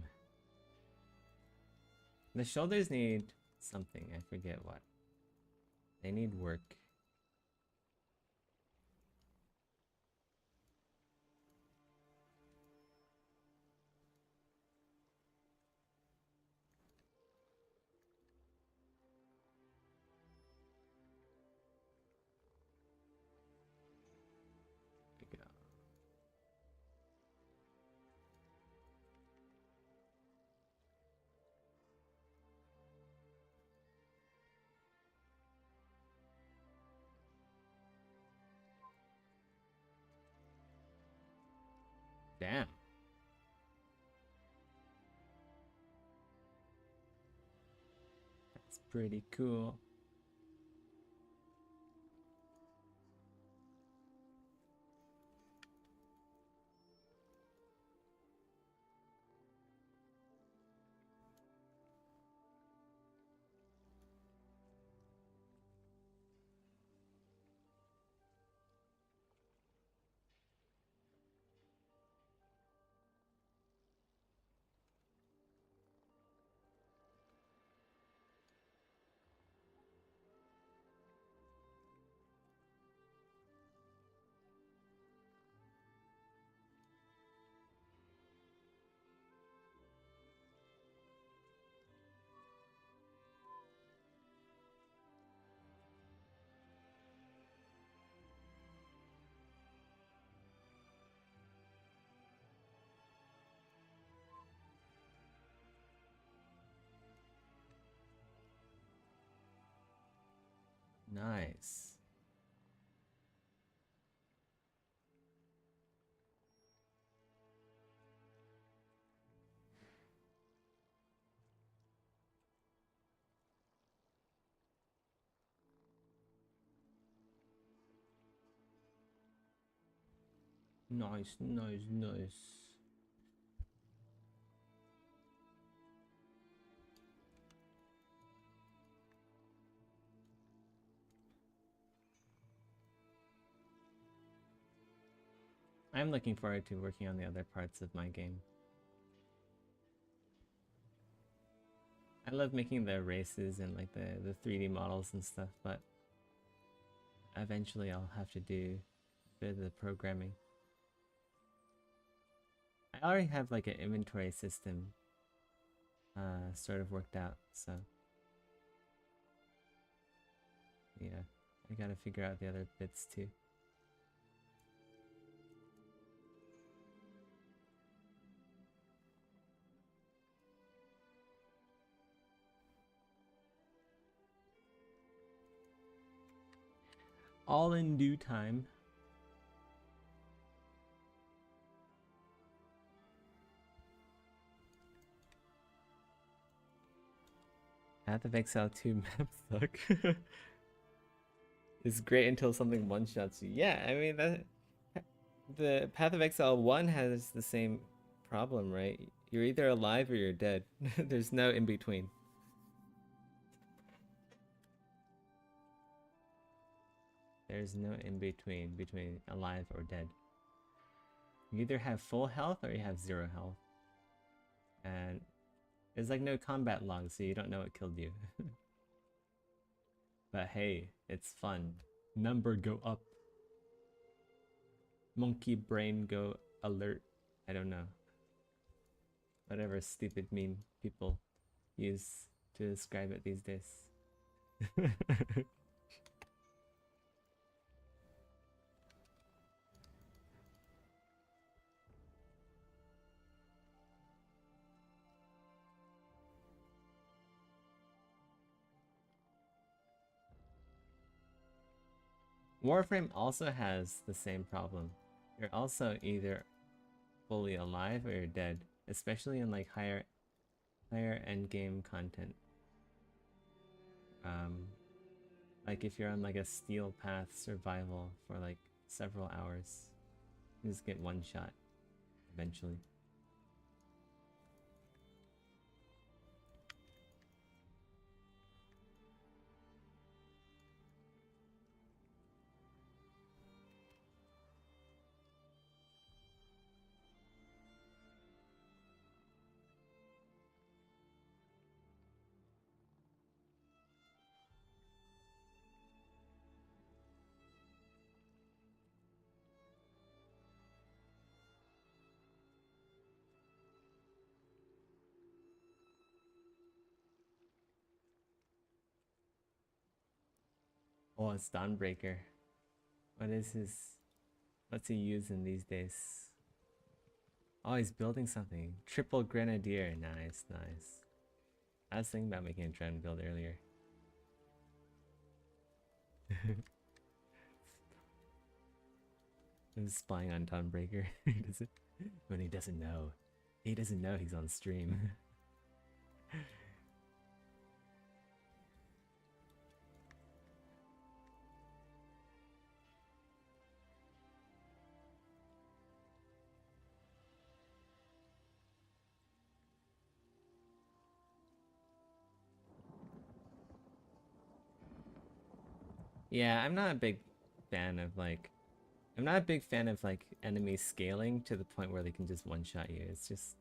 The shoulders need something, I forget what. They need work. Pick it up. Damn. That's pretty cool. Nice. Nice, nice, nice. I'm looking forward to working on the other parts of my game. I love making the races and like the 3D models and stuff, but eventually I'll have to do a bit of the programming. I already have like an inventory system sort of worked out, so yeah, I gotta figure out the other bits too. All in due time. Path of Exile 2 map suck. It's great until something one-shots you. Yeah, I mean, the Path of Exile 1 has the same problem, right? You're either alive or you're dead. There's no in between. There's no in between alive or dead. You either have full health or you have 0 health. And there's like no combat log, so you don't know what killed you. But hey, it's fun. Number go up. Monkey brain go alert. I don't know. Whatever stupid meme people use to describe it these days. Warframe also has the same problem. You're also either fully alive or you're dead, especially in like higher end game content. Like if you're on like a steel path survival for like several hours, you just get one shot eventually. Oh, it's Dawnbreaker. What's he using these days? Oh, he's building something. Triple Grenadier. Nice, nice. I was thinking about making a drone build earlier. I'm spying on Dawnbreaker. When he doesn't know. He doesn't know he's on stream. Yeah, I'm not a big fan of like enemies scaling to the point where they can just one-shot you. It's just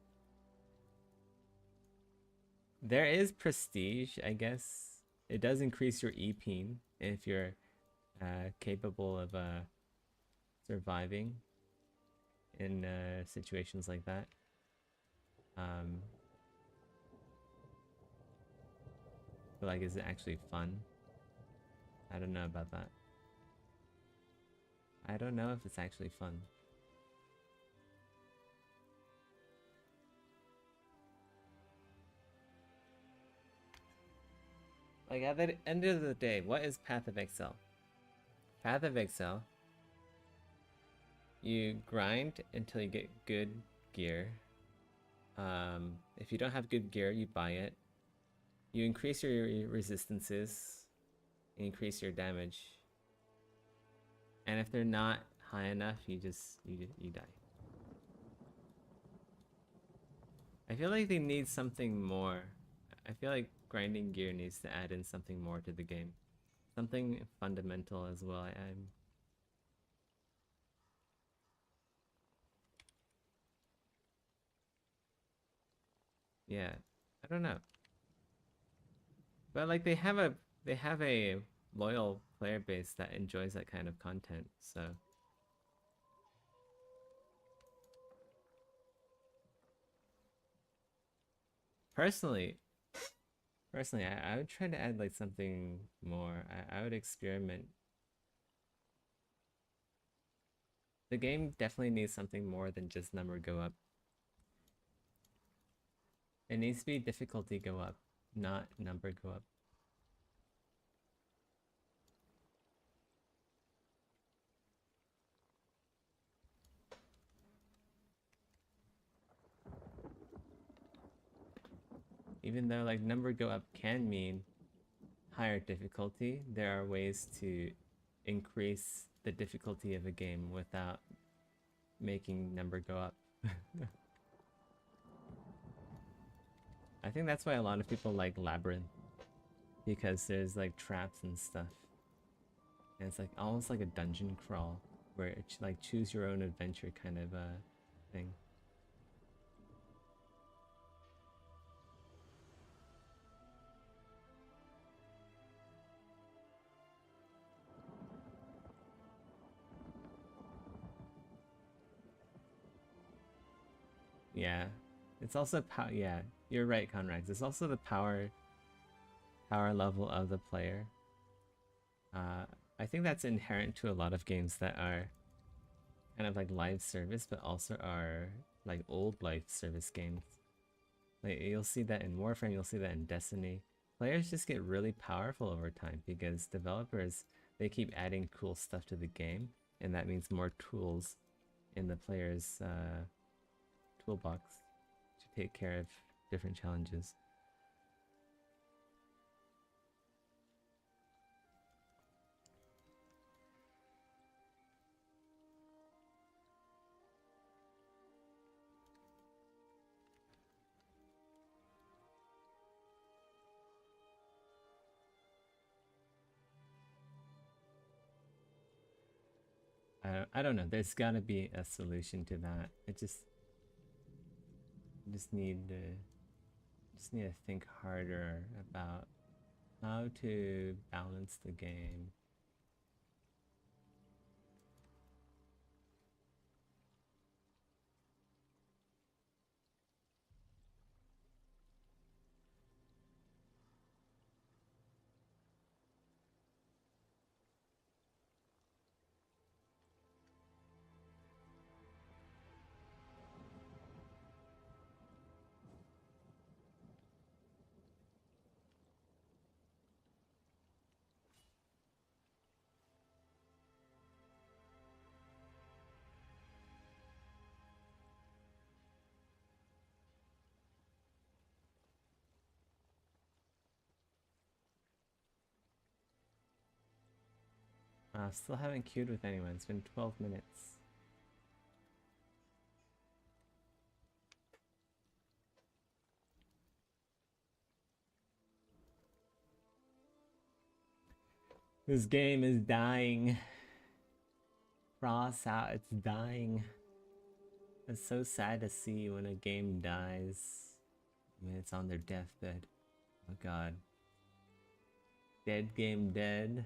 there is prestige, I guess. It does increase your EP if you're capable of surviving in situations like that. But like, is it actually fun? I don't know about that. I don't know if it's actually fun. Like at the end of the day, what is Path of Exile? Path of Exile, you grind until you get good gear. If you don't have good gear, you buy it. You increase your resistances, increase your damage. And if they're not high enough, you die. I feel like they need something more. I feel like grinding gear needs to add in something more to the game. Something fundamental as well. I'm yeah, I don't know. But like they have a loyal player base that enjoys that kind of content, so personally, I would try to add like something more. I would experiment. The game definitely needs something more than just number go up. It needs to be difficulty go up, not number go up. Even though like number go up can mean higher difficulty, there are ways to increase the difficulty of a game without making number go up. I think that's why a lot of people like Labyrinth, because there's like traps and stuff. And it's like almost like a dungeon crawl where it's like choose your own adventure kind of thing. Yeah. It's also yeah, you're right, Conrax. It's also the power level of the player. I think that's inherent to a lot of games that are kind of like live service, but also are like old live service games. Like you'll see that in Warframe, you'll see that in Destiny. Players just get really powerful over time because developers, they keep adding cool stuff to the game, and that means more tools in the player's toolbox to take care of different challenges. I don't know. There's gotta be a solution to that. It just need to think harder about how to balance the game. Still haven't queued with anyone. It's been 12 minutes. This game is dying. Cross out, it's dying. It's so sad to see when a game dies. When it's on their deathbed. Oh god. Dead game dead.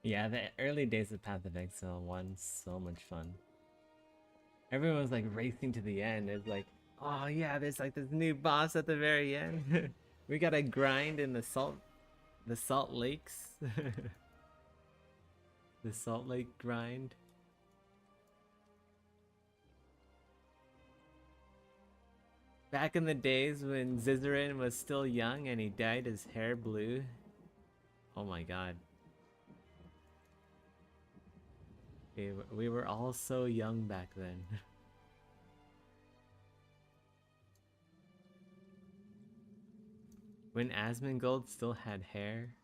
Yeah, the early days of Path of Exile 1, so much fun. Everyone was like racing to the end. It's like, oh yeah, there's like this new boss at the very end. We gotta grind in the salt lakes. The Salt Lake grind. Back in the days when Zizarin was still young and he dyed his hair blue. Oh my god. We were all so young back then. When Asmongold still had hair.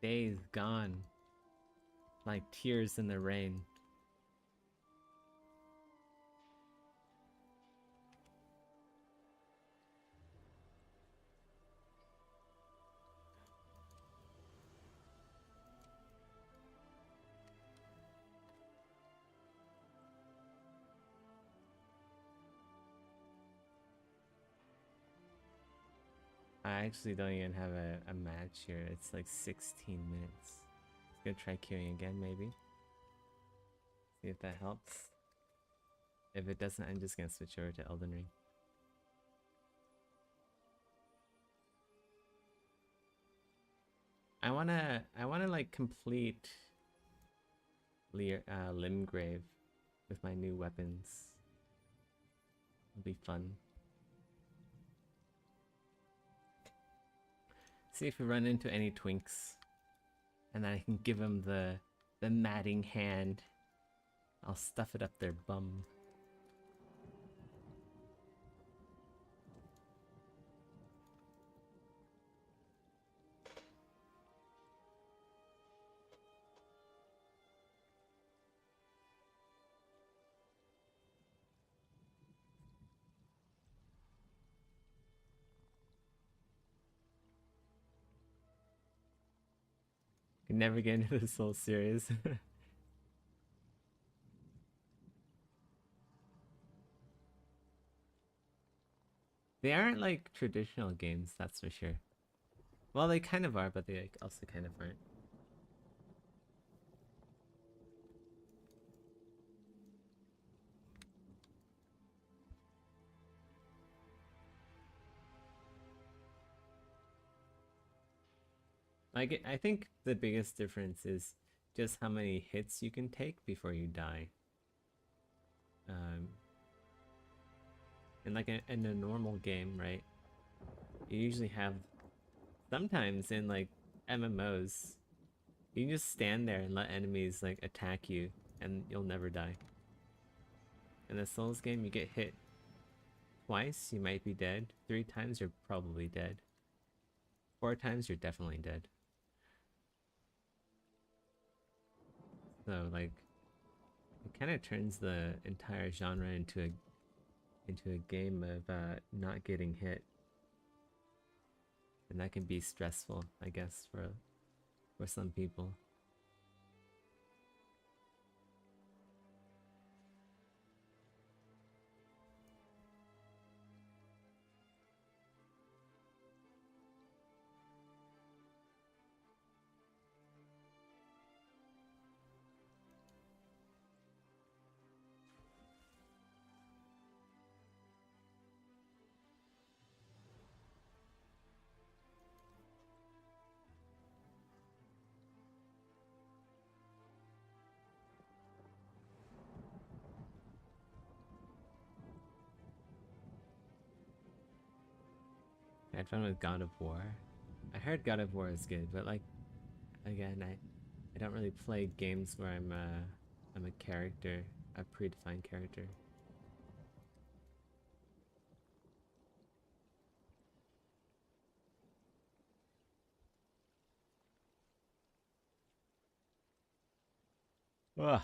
Days gone. Like tears in the rain. I actually don't even have a match here. It's like 16 minutes. Let's go try queuing again, maybe. See if that helps. If it doesn't, I'm just gonna switch over to Elden Ring. I wanna like complete Limgrave with my new weapons. It'll be fun. See if we run into any twinks, and then I can give them the matting hand. I'll stuff it up their bum. Can never get into the Soul series. They aren't like traditional games, that's for sure. Well, they kind of are, but they like, also kind of aren't. Like, I think the biggest difference is just how many hits you can take before you die. In a normal game, right? You usually have, sometimes in like MMOs, you can just stand there and let enemies like attack you and you'll never die. In a Souls game, you get hit twice, you might be dead. 3 times, you're probably dead. 4 times, you're definitely dead. So like, it kind of turns the entire genre into a game of not getting hit, and that can be stressful, I guess, for some people. I had fun with God of War. I heard God of War is good, but like, again, I don't really play games where I'm a character, a predefined character. Ugh.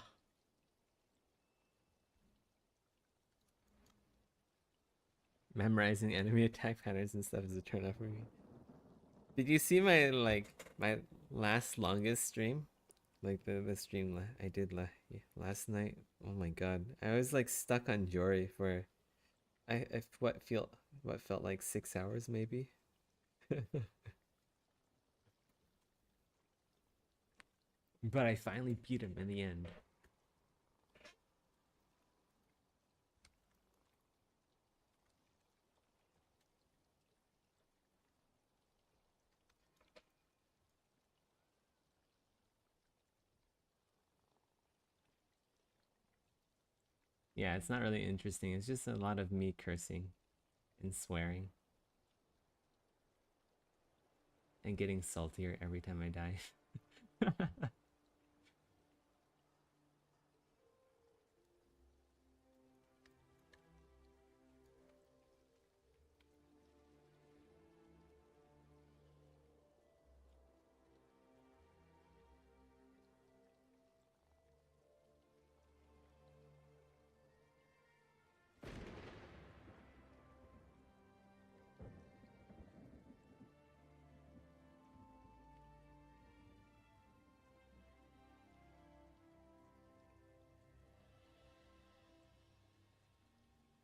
Memorizing enemy attack patterns and stuff is a turn off for me. Did you see my my last longest stream? Like the stream I did last night? Oh my god. I was like stuck on Jory for what felt like 6 hours maybe. But I finally beat him in the end. Yeah, it's not really interesting. It's just a lot of me cursing and swearing and getting saltier every time I die.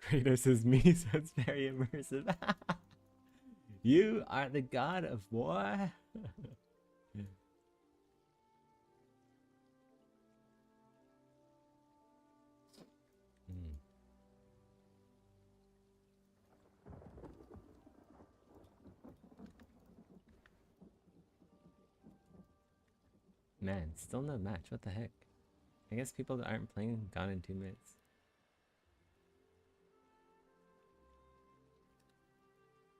Kratos is me, so it's very immersive. You are the god of war. Man, still no match. What the heck? I guess people that aren't playing gone in 2 minutes.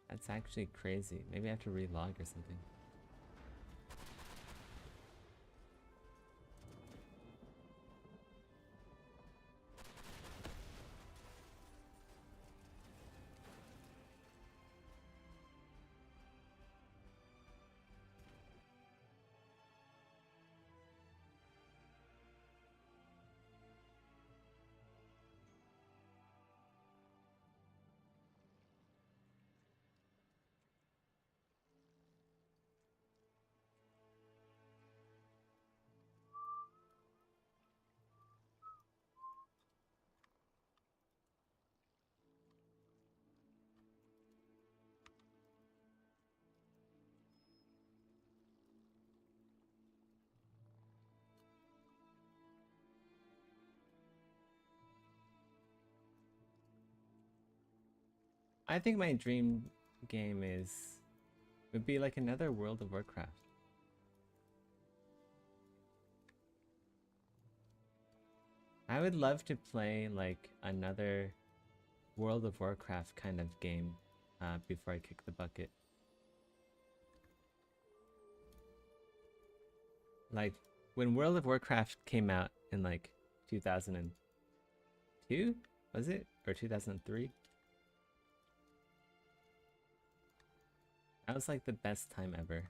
That's actually crazy. Maybe I have to relog or something. I think my dream game would be like another World of Warcraft. I would love to play like another World of Warcraft kind of game before I kick the bucket. Like when World of Warcraft came out in like 2002, was it? Or 2003? That was like the best time ever.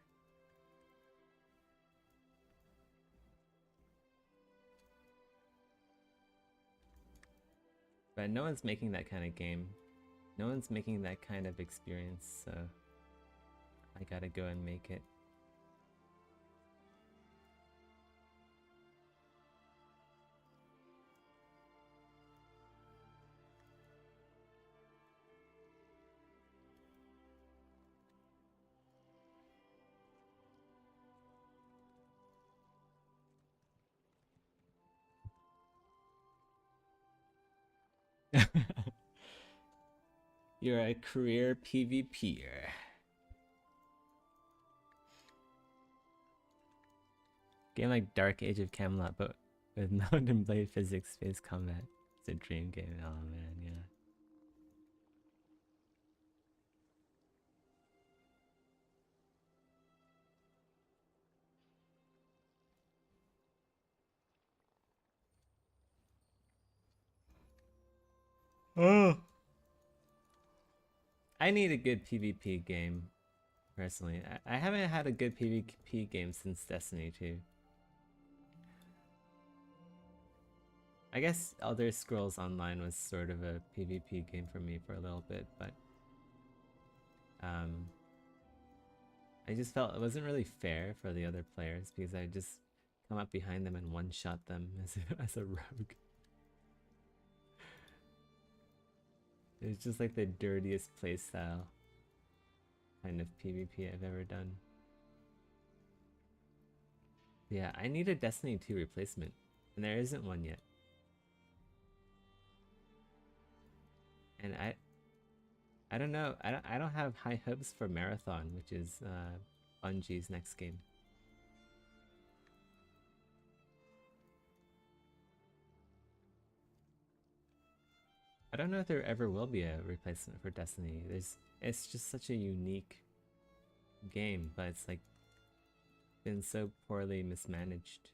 But no one's making that kind of game. No one's making that kind of experience, so I gotta go and make it. You're a career PvPer. Game like Dark Age of Camelot, but with Mount and Blade physics, space combat. It's a dream game. Oh man, yeah. Oh. I need a good PvP game, personally. I haven't had a good PvP game since Destiny 2. I guess Elder Scrolls Online was sort of a PvP game for me for a little bit, but I just felt it wasn't really fair for the other players because I just come up behind them and one-shot them as a rogue. It was just like the dirtiest playstyle kind of PvP I've ever done. Yeah, I need a Destiny 2 replacement, and there isn't one yet. And I don't know. I don't have high hopes for Marathon, which is Bungie's next game. I don't know if there ever will be a replacement for Destiny. It's just such a unique game, but it's like been so poorly mismanaged.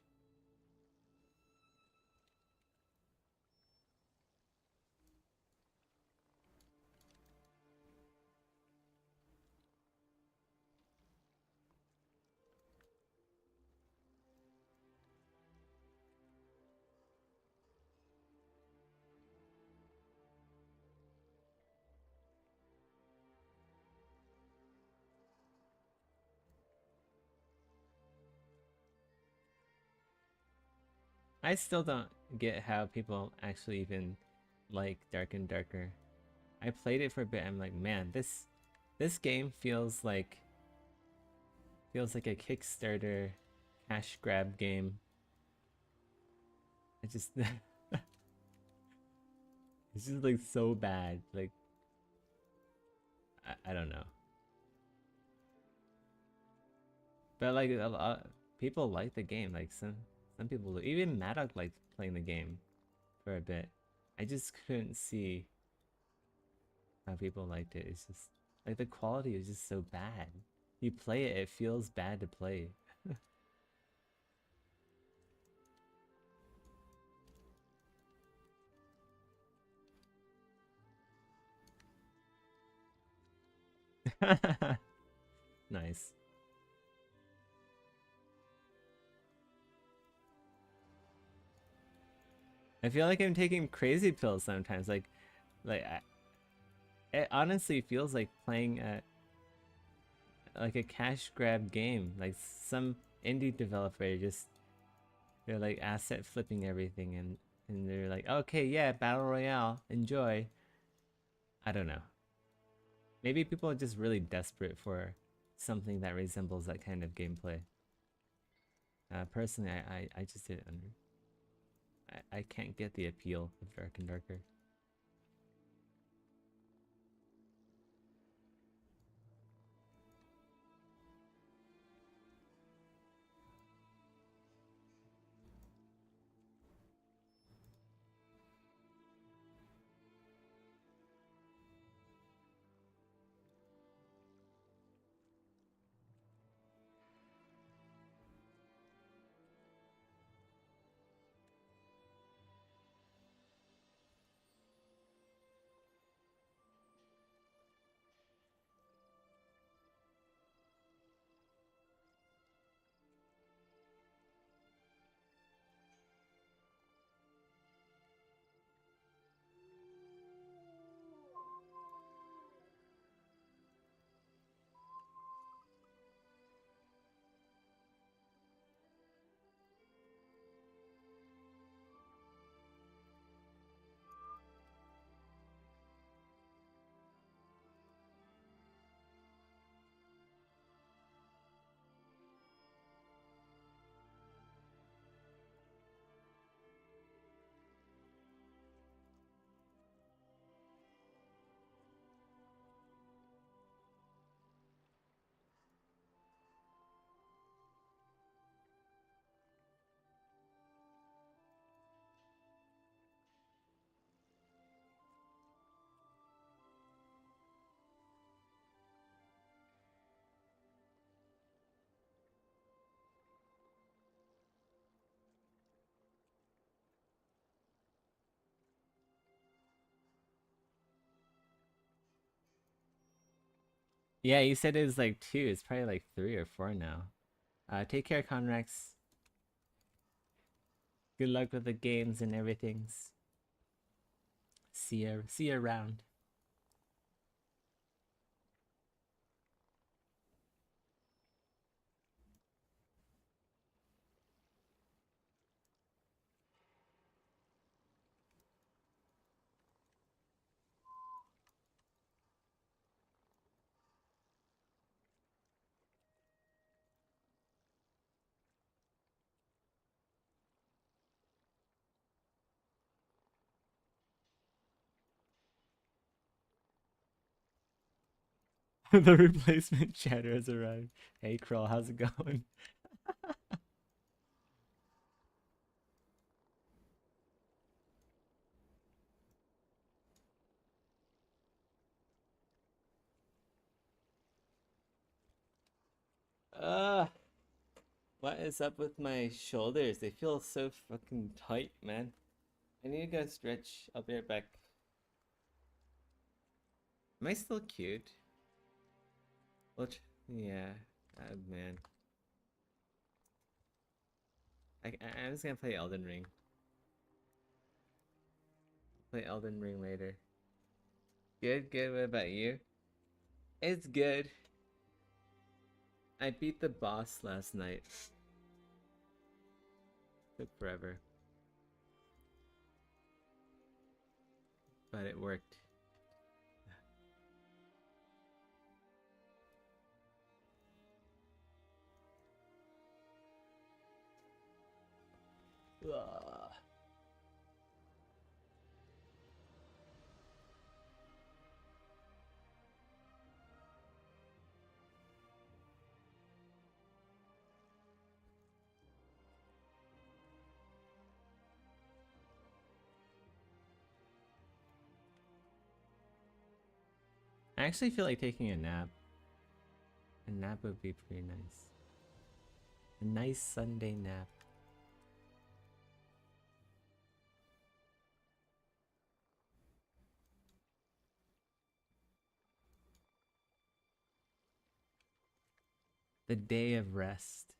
I still don't get how people actually even like Dark and Darker. I played it for a bit. I'm like, man, this game feels like a Kickstarter cash grab game. It just it's just like so bad. Like I don't know. But like a lot people like the game. Like some people, even Maddock liked playing the game for a bit. I just couldn't see how people liked it. It's just like the quality is just so bad. You play it, it feels bad to play. Nice. I feel like I'm taking crazy pills sometimes. It honestly feels like playing like a cash grab game. Like some indie developer they're like asset flipping everything and they're like, okay, yeah, battle royale, enjoy. I don't know. Maybe people are just really desperate for something that resembles that kind of gameplay. Personally, I just didn't I can't get the appeal of Dark and Darker. Yeah, you said it was like 2. It's probably like 3 or 4 now. Take care, Conrex. Good luck with the games and everything's. See ya around. The replacement cheddar has arrived. Hey, Kroll, how's it going? Uh, what is up with my shoulders? They feel so fucking tight, man. I need to go stretch. I'll be right back. Am I still cute? Yeah. Man. I'm just gonna play Elden Ring. Play Elden Ring later. Good, good. What about you? It's good. I beat the boss last night. Took forever. But it worked. Ugh. I actually feel like taking a nap. A nap would be pretty nice. A nice Sunday nap. The day of rest.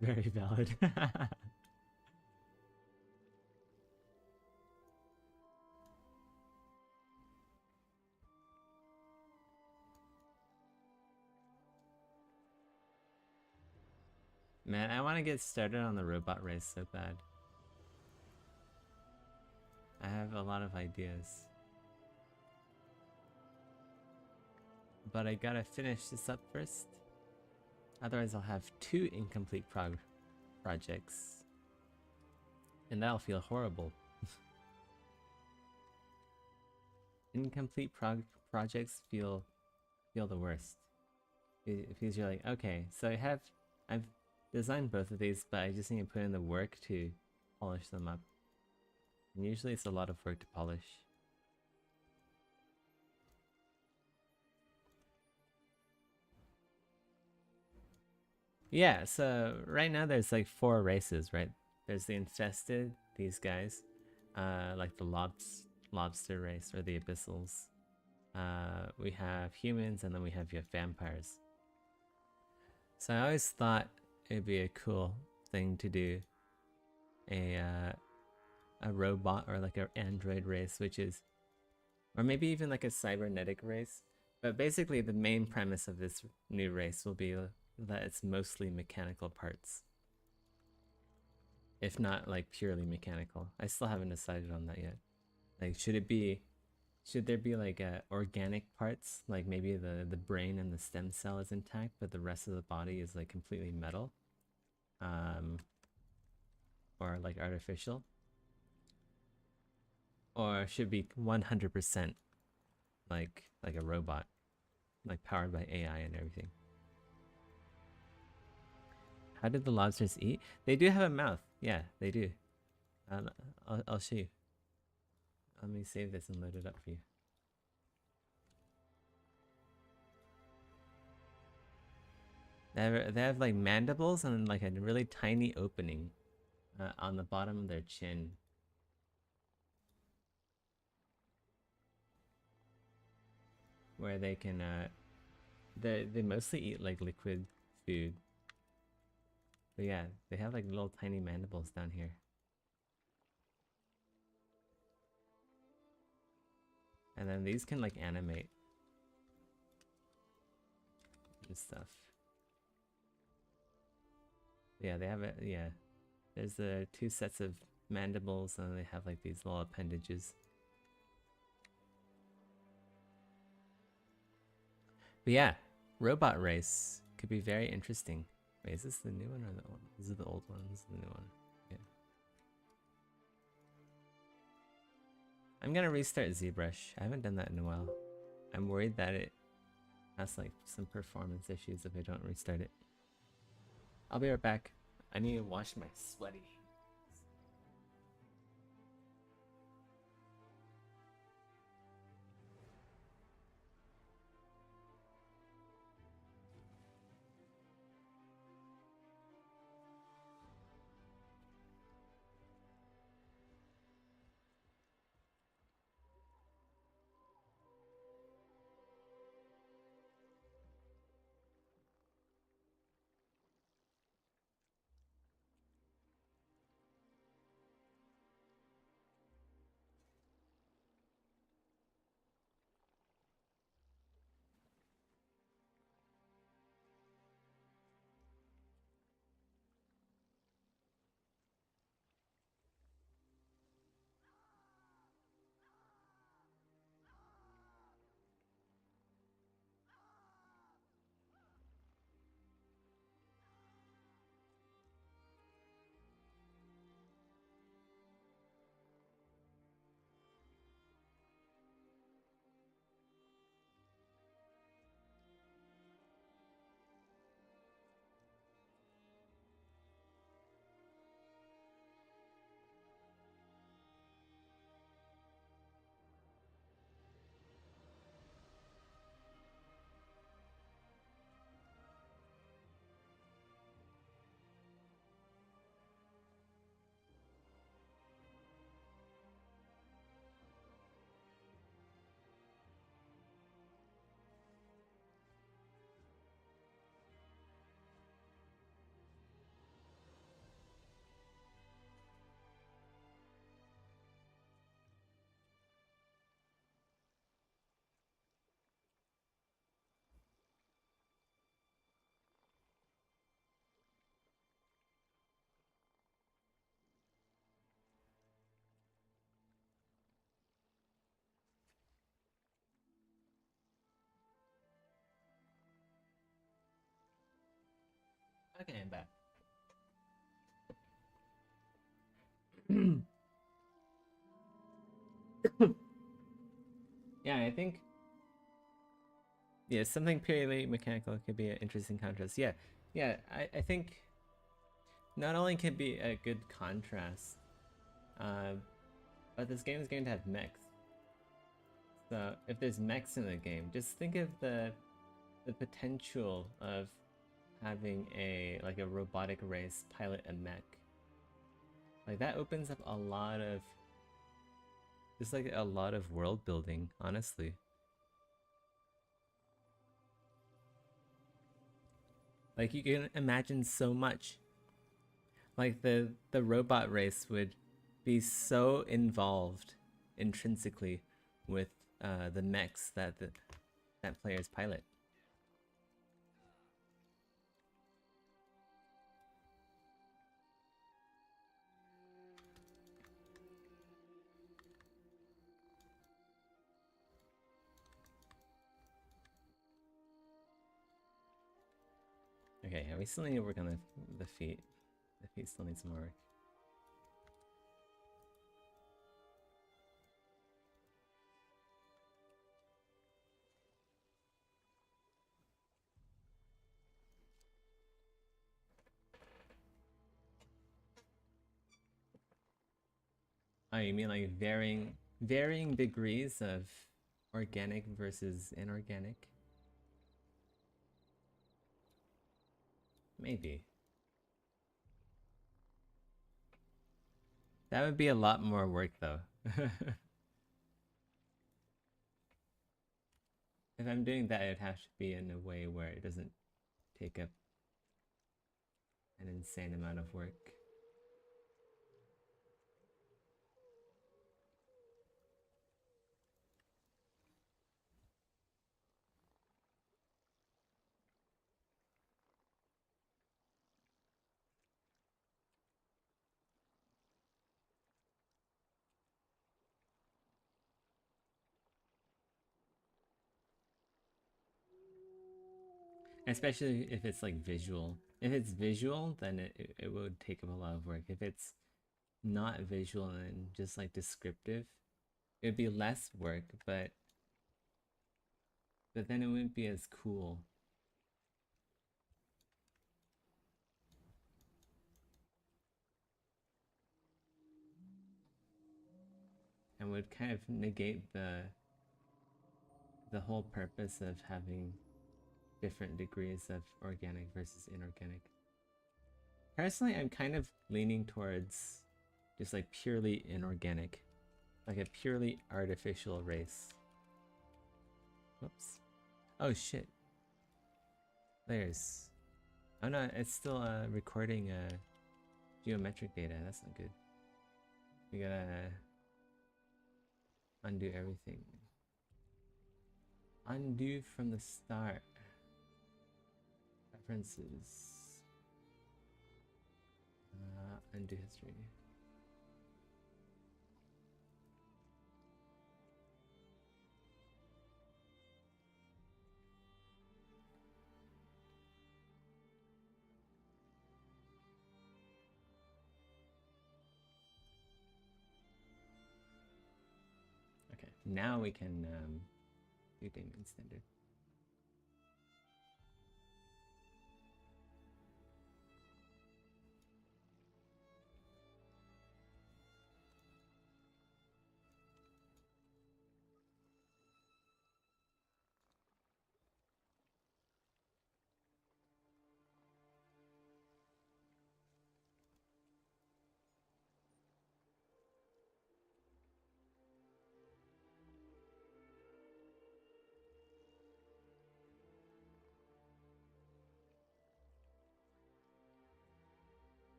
Very valid. Man, I want to get started on the robot race so bad. I have a lot of ideas. But I gotta finish this up first. Otherwise I'll have 2 incomplete projects. And that'll feel horrible. Incomplete projects feel the worst. Because you're like, okay, so I've designed both of these, but I just need to put in the work to polish them up. And usually it's a lot of work to polish. Yeah, so right now there's like 4 races, right? There's the infested, these guys, like the lobster race or the abyssals. We have humans, and then we have your vampires. So I always thought it'd be a cool thing to do a robot or like an android race, which is, or maybe even like a cybernetic race. But basically the main premise of this new race will be that it's mostly mechanical parts, if not like purely mechanical. I still haven't decided on that yet. Like, should there be like organic parts, like maybe the brain and the stem cell is intact, but the rest of the body is like completely metal, or like artificial, or should be 100% like a robot, like powered by AI and everything. How did the lobsters eat? They do have a mouth. Yeah, they do. I'll show you. Let me save this and load it up for you. They have like mandibles and like a really tiny opening on the bottom of their chin. Where they can they mostly eat like liquid food. But yeah, they have like little tiny mandibles down here. And then these can like animate and stuff. Yeah, they have it. Yeah, there's the 2 sets of mandibles, and they have like these little appendages. But yeah, robot race Could be very interesting. Wait, is this the new one or the old one? This is the old one. This is the new one. Yeah. I'm gonna restart ZBrush. I haven't done that in a while. I'm worried that it has like some performance issues if I don't restart it. I'll be right back. I need to wash my sweaty. Okay, I'm back. Yeah, I think something purely mechanical could be an interesting contrast. I think not only could be a good contrast, but this game is going to have mechs. So if there's mechs in the game, just think of the potential of having a robotic race pilot a mech. Like that opens up a lot of world building, honestly. Like you can imagine so much. Like the robot race would be so involved intrinsically with the mechs that that players pilot. Okay, yeah, we still need to work on the feet. The feet still need some work. Oh, you mean like varying degrees of organic versus inorganic? Maybe. That would be a lot more work though. If I'm doing that, it'd have to be in a way where it doesn't take up an insane amount of work. especially if it's like visual. If it's visual, then it would take up a lot of work. If it's not visual and just like descriptive, it would be less work, but then it wouldn't be as cool. And would kind of negate the whole purpose of having different degrees of organic versus inorganic. Personally, I'm kind of leaning towards just like purely inorganic, like a purely artificial race. Whoops. Oh shit. Layers. Oh no, it's still recording geometric data. That's not good. We gotta undo everything. Undo from the start. References. Undo history. Okay, now we can do Damien Standard.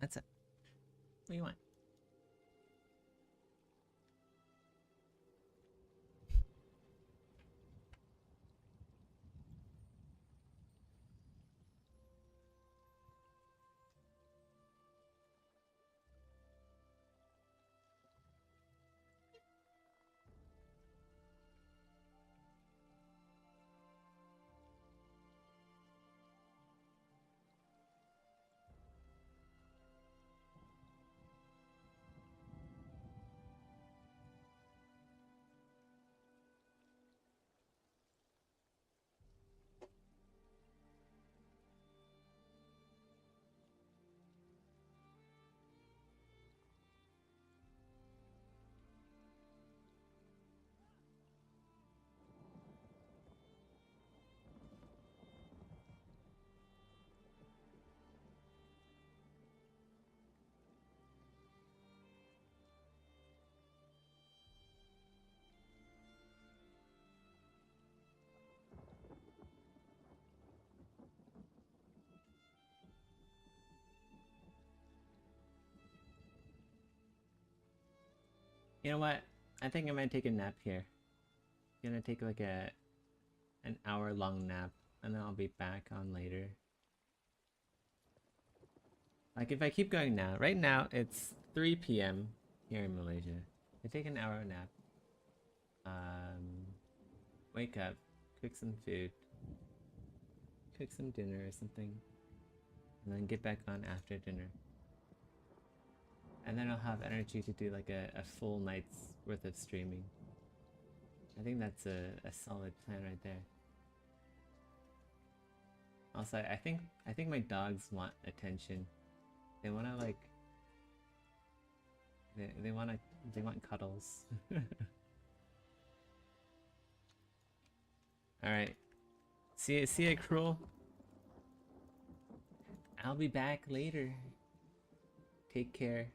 That's it. What do you want? You know what? I think I might take a nap here. Gonna take like an hour-long nap, and then I'll be back on later. Like if I keep going now, right now it's 3 p.m. here in Malaysia. I take an hour nap. Wake up, cook some food, cook some dinner or something, and then get back on after dinner. And then I'll have energy to do like a full night's worth of streaming. I think that's a solid plan right there. Also, I think my dogs want attention. They wanna like they want cuddles. Alright. See ya, Cruel. I'll be back later. Take care.